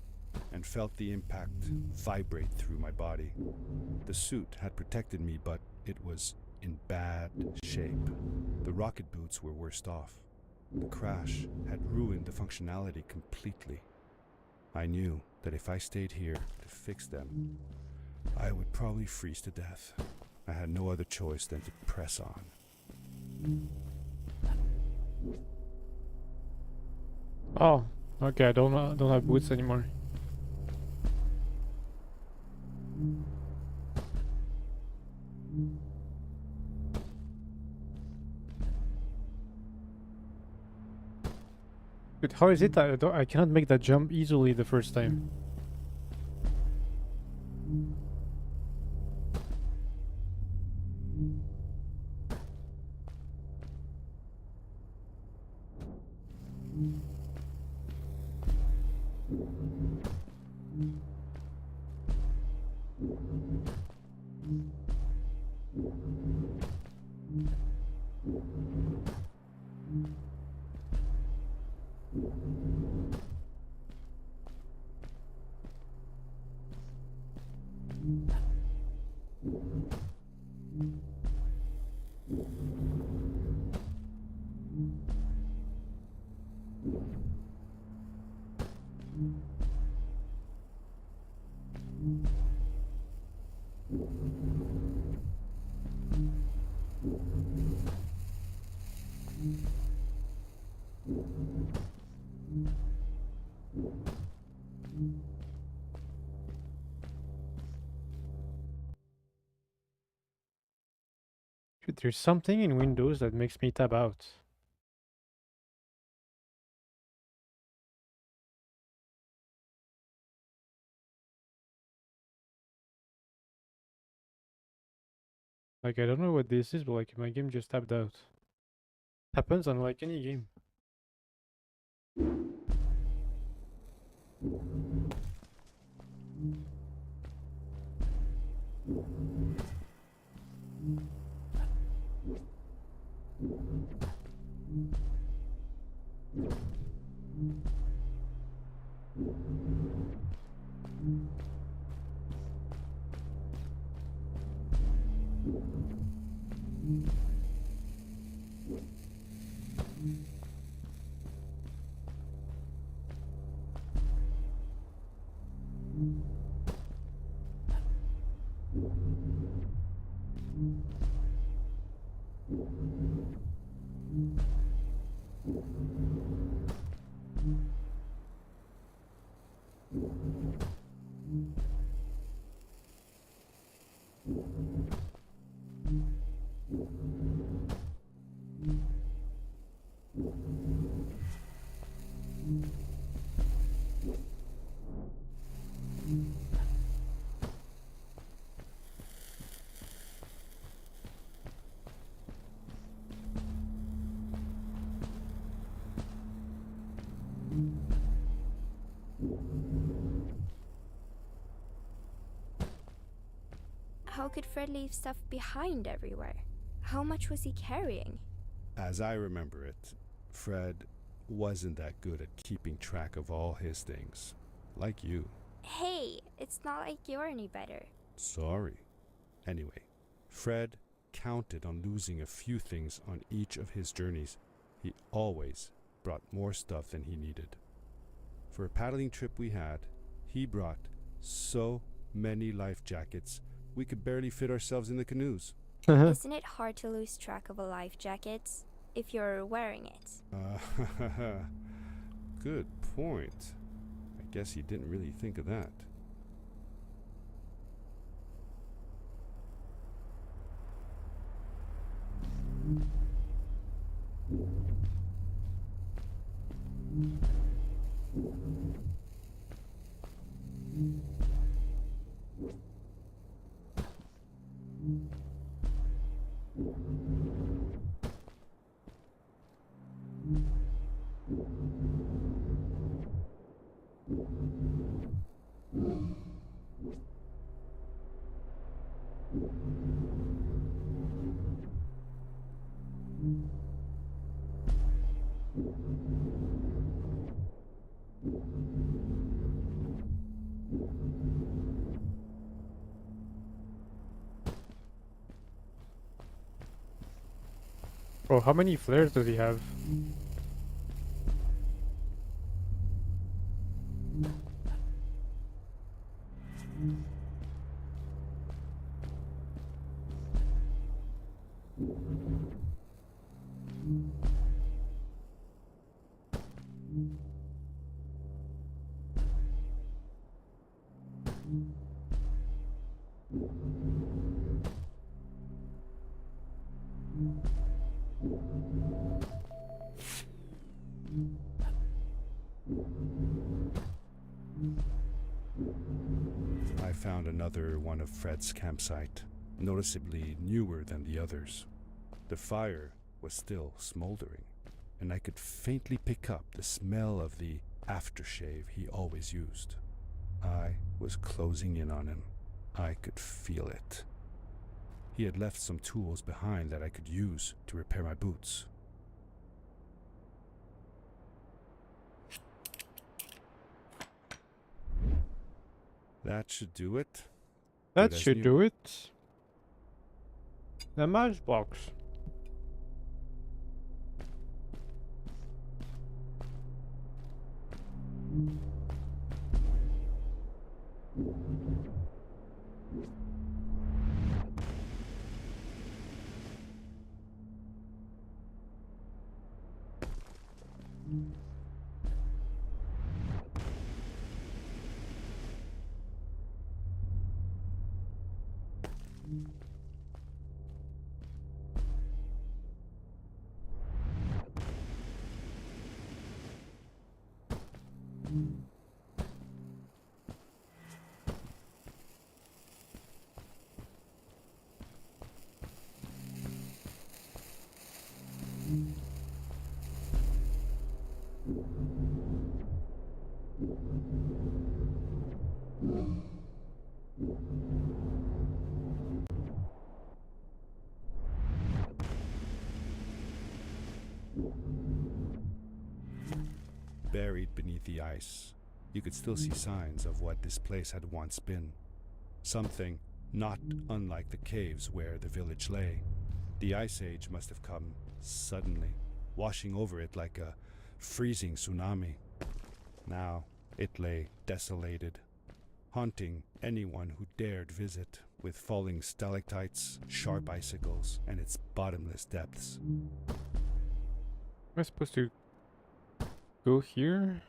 and felt the impact vibrate through my body. The suit had protected me, but it was in bad shape. The rocket boots were worst off. The crash had ruined the functionality completely. I knew that if I stayed here to fix them, I would probably freeze to death. I had no other choice than to press on. Oh, okay. I don't have boots anymore. But how is it I cannot make that jump easily the first time? Dude, there's something in Windows that makes me tab out. Like, I don't know what this is, but like my game just tapped out. Happens on like any game. How could Fred leave stuff behind everywhere? How much was he carrying? As I remember it, Fred wasn't that good at keeping track of all his things. Like you. Hey, it's not like you're any better. Sorry. Anyway, Fred counted on losing a few things on each of his journeys. He always brought more stuff than he needed. For a paddling trip we had, he brought so many life jackets, we could barely fit ourselves in the canoes. Isn't it hard to lose track of a life jacket if you're wearing it? Good point. I guess he didn't really think of that. Bro, how many flares does he have? I found another one of Fred's campsite, noticeably newer than the others. The fire was still smoldering, and I could faintly pick up the smell of the aftershave he always used. I was closing in on him. I could feel it. He had left some tools behind that I could use to repair my boots. That should do it. That Good as should new. do it. The matchbox. Buried beneath the ice, you could still see signs of what this place had once been. Something not unlike the caves where the village lay. The Ice Age must have come suddenly, washing over it like a freezing tsunami. Now it lay desolated, haunting anyone who dared visit, with falling stalactites, sharp icicles, and its bottomless depths. Am I supposed to go here?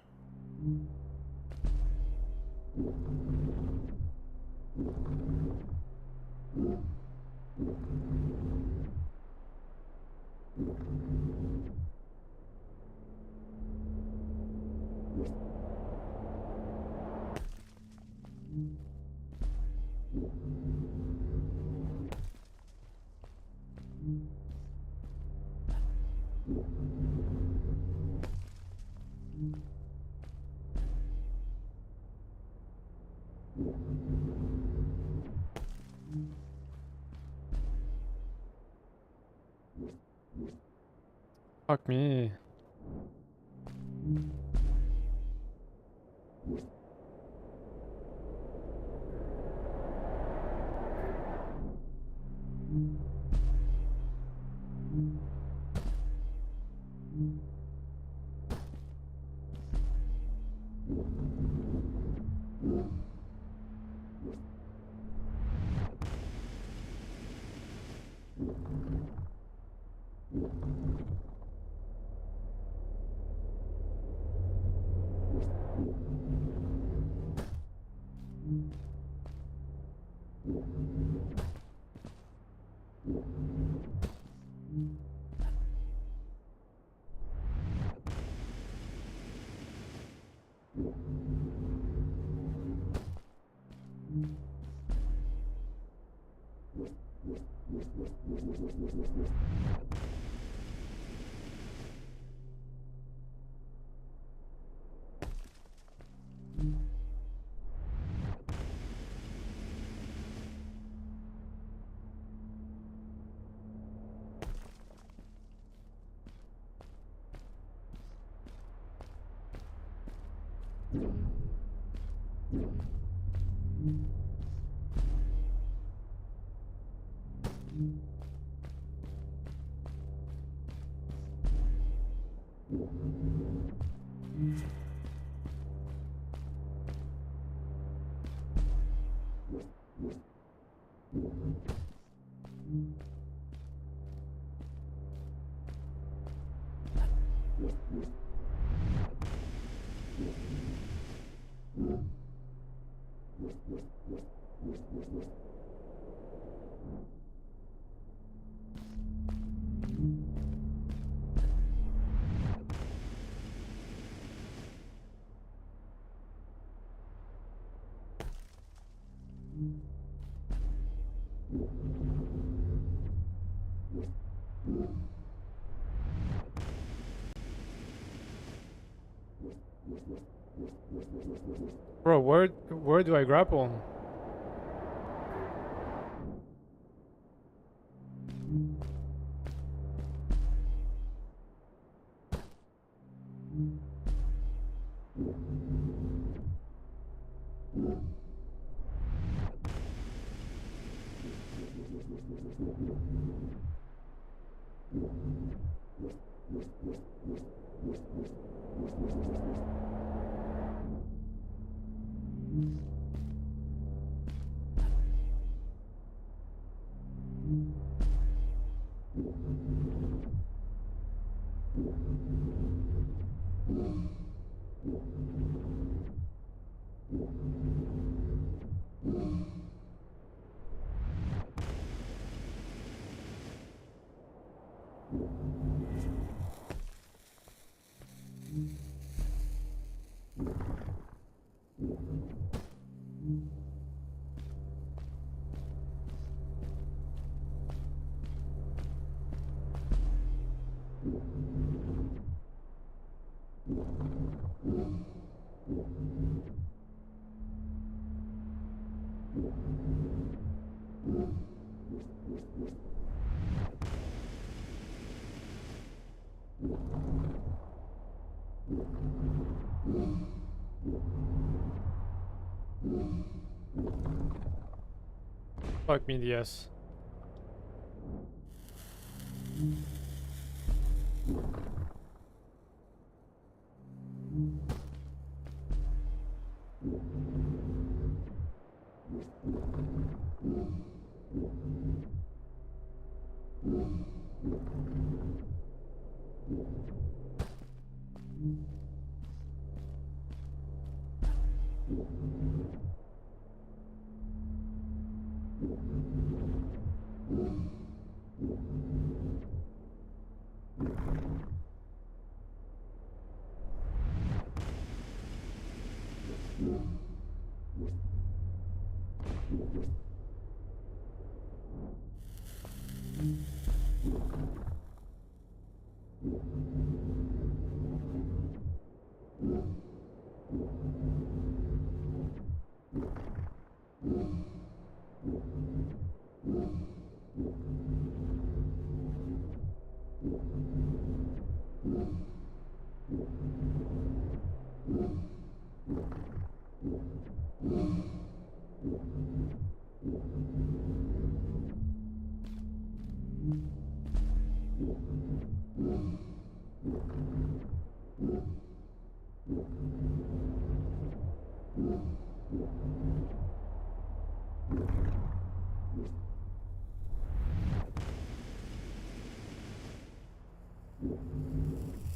Fuck me. Bro, where do I grapple? Fuck me in the ass.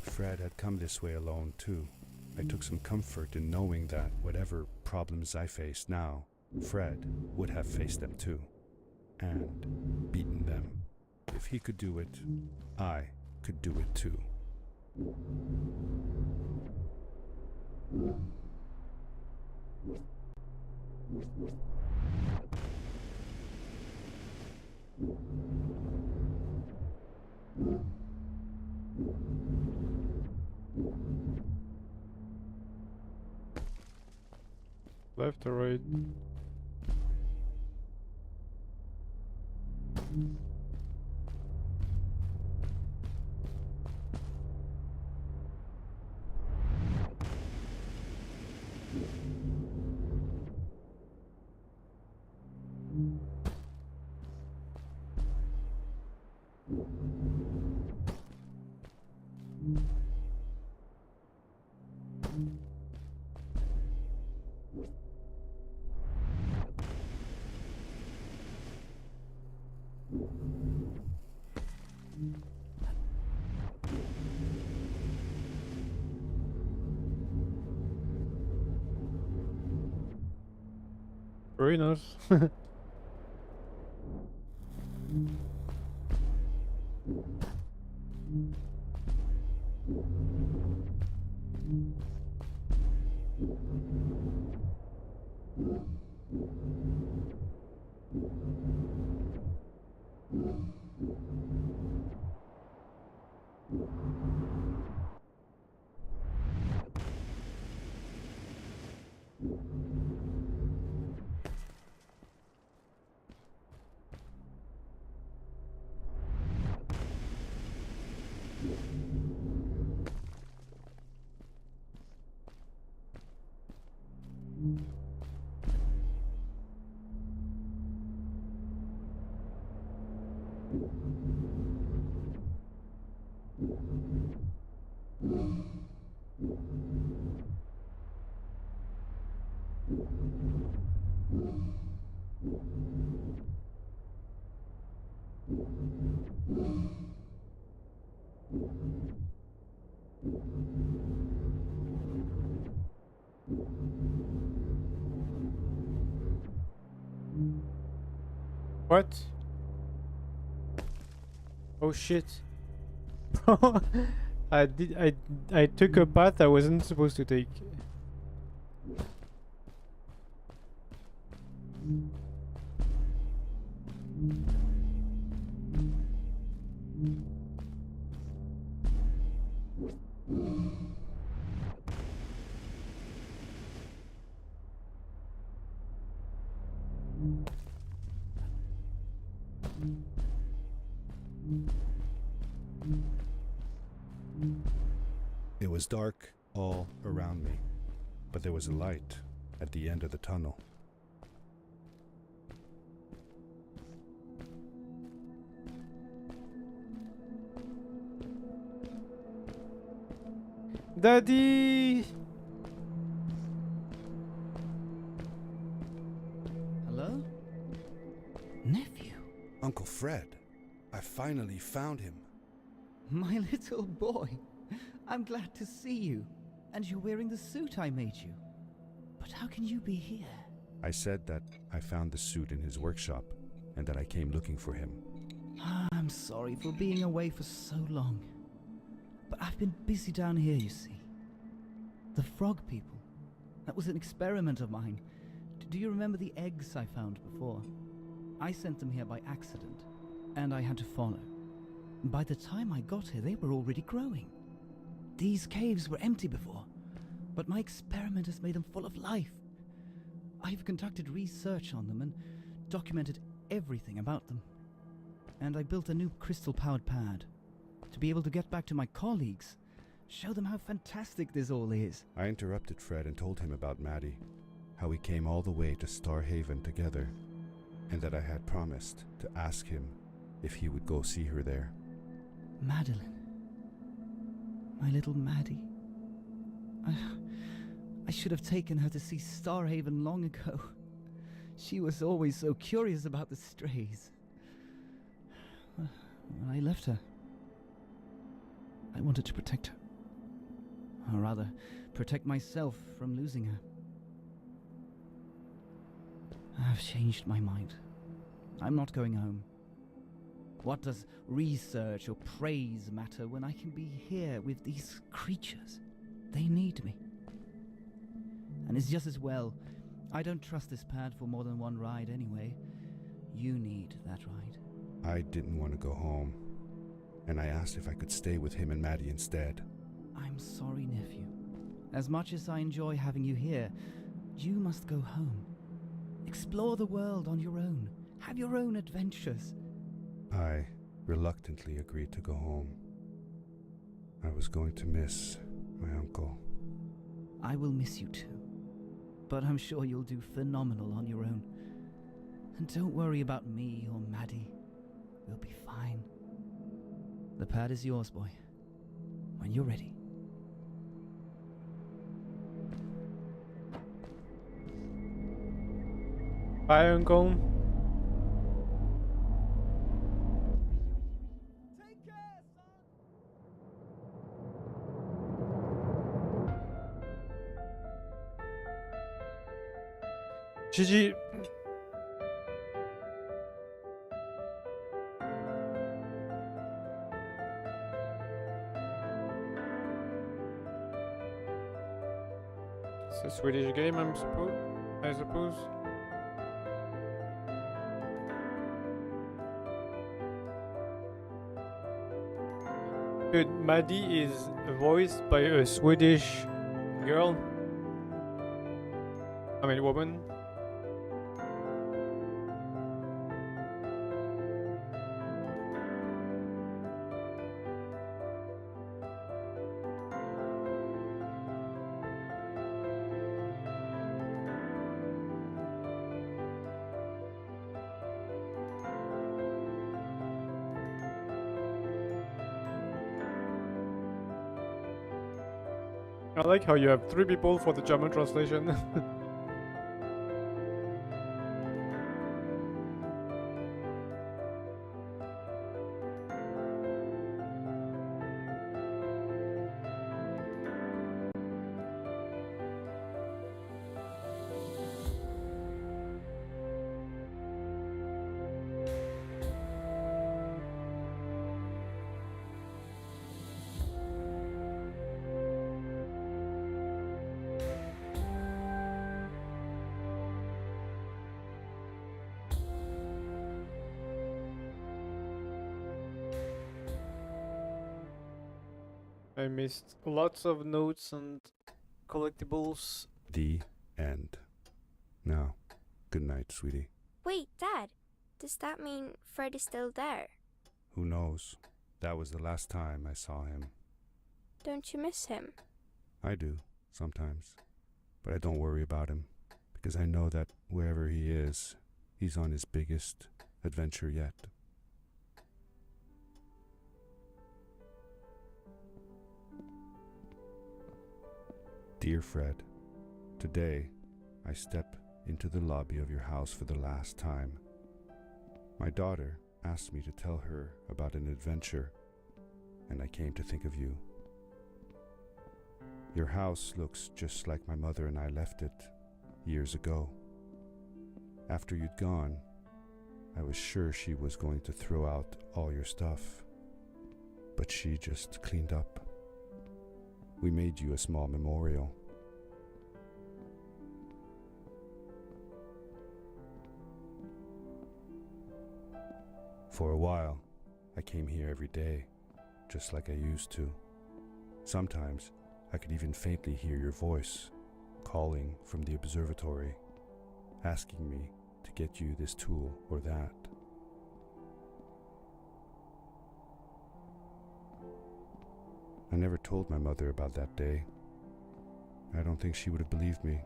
Fred had come this way alone, too. I took some comfort in knowing that whatever problems I faced now, Fred would have faced them too, and beaten them. If he could do it, I could do it too. Left or right? Very nice. What? Oh shit. I took a path I wasn't supposed to take. It was dark all around me, but there was a light at the end of the tunnel. Daddy! Hello? Nephew? Uncle Fred, I finally found him. My little boy. I'm glad to see you. And you're wearing the suit I made you. But how can you be here? I said that I found the suit in his workshop and that I came looking for him. I'm sorry for being away for so long. But I've been busy down here, you see. The frog people. That was an experiment of mine. Do you remember the eggs I found before? I sent them here by accident, and I had to follow. By the time I got here, they were already growing. These caves were empty before, but my experiment has made them full of life. I've conducted research on them and documented everything about them. And I built a new crystal-powered pad to be able to get back to my colleagues, show them how fantastic this all is. I interrupted Fred and told him about Maddie, how we came all the way to Starhaven together, and that I had promised to ask him if he would go see her there. Madeline. My little Maddie. I should have taken her to see Starhaven long ago. She was always so curious about the strays. When I left her, I wanted to protect her. Or rather, protect myself from losing her. I've changed my mind. I'm not going home. What does research or praise matter when I can be here with these creatures? They need me. And it's just as well. I don't trust this pad for more than one ride anyway. You need that ride. I didn't want to go home, and I asked if I could stay with him and Maddie instead. I'm sorry, nephew. As much as I enjoy having you here, you must go home. Explore the world on your own. Have your own adventures. I reluctantly agreed to go home. I was going to miss my uncle. I will miss you too. But I'm sure you'll do phenomenal on your own. And don't worry about me or Maddie. We'll be fine. The pad is yours, boy. When you're ready. Bye, Uncle. Take care, son! GG. It's a Swedish game, I suppose. Dude, Maddie is voiced by a Swedish girl. I mean, woman. I like how you have 3 people for the German translation. I missed lots of notes and collectibles. The end. Now, good night, sweetie. Wait, Dad. Does that mean Fred is still there? Who knows? That was the last time I saw him. Don't you miss him? I do, sometimes. But I don't worry about him, because I know that wherever he is, he's on his biggest adventure yet. Dear Fred, today I step into the lobby of your house for the last time. My daughter asked me to tell her about an adventure, and I came to think of you. Your house looks just like my mother and I left it years ago. After you'd gone, I was sure she was going to throw out all your stuff, but she just cleaned up. We made you a small memorial. For a while, I came here every day, just like I used to. Sometimes, I could even faintly hear your voice, calling from the observatory, asking me to get you this tool or that. I never told my mother about that day. I don't think she would have believed me.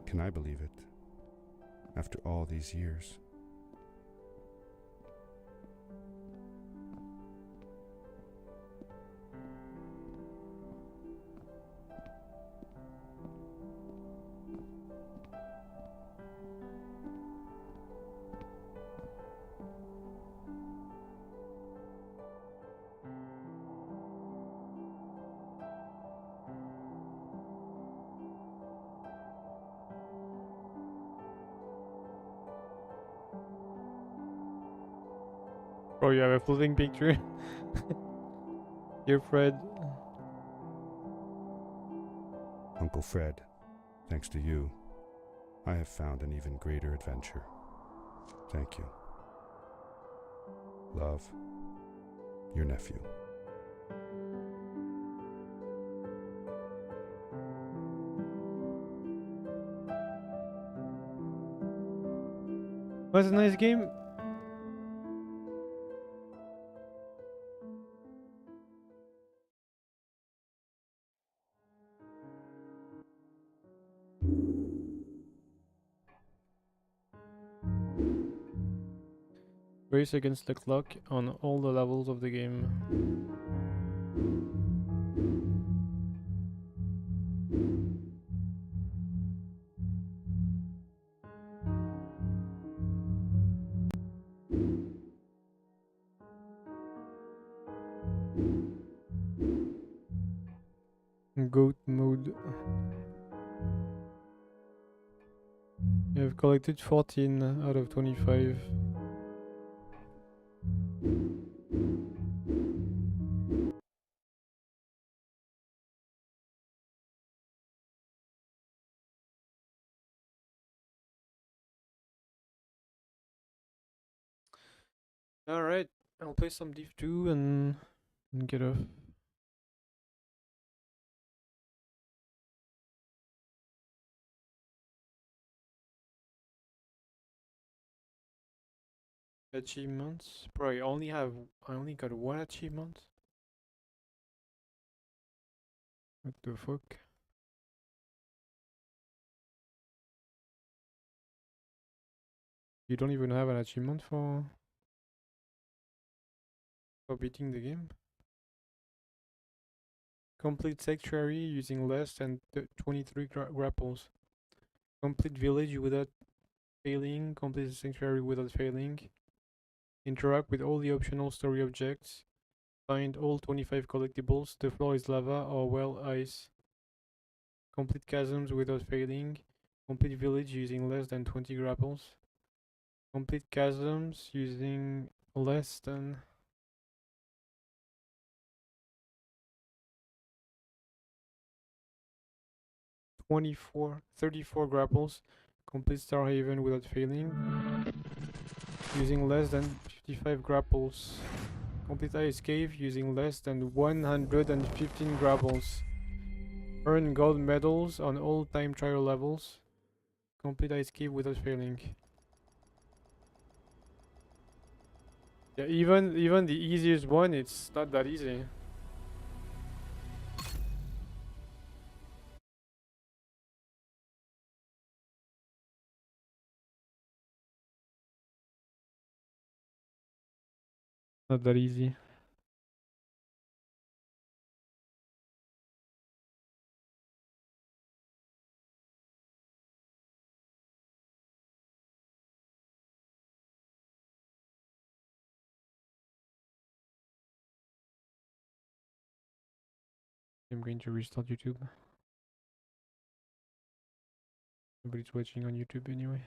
Can I believe it? After all these years. Oh, you have a floating picture? Dear Fred. Uncle Fred, thanks to you, I have found an even greater adventure. Thank you. Love, your nephew. Was a nice game. Race against the clock on all the levels of the game. Goat mode. You have collected 14 out of 25. Alright, I'll play some Div 2 and get off. Achievements. Bro, I only got one achievement. What the fuck? You don't even have an achievement for beating the game? Complete sanctuary using less than 23 grapples. Complete village without failing. Complete the sanctuary without failing. Interact with all the optional story objects. Find all 25 collectibles. The floor is lava or well ice. Complete chasms without failing. Complete village using less than 20 grapples. Complete chasms using less than 34 grapples. Complete Star Haven without failing. Using less than 55 grapples. Complete Ice Cave using less than 115 grapples. Earn gold medals on all time trial levels. Complete Ice Cave without failing. Yeah, even the easiest one, it's not that easy. Not that easy. I'm going to restart YouTube. Nobody's watching on YouTube anyway.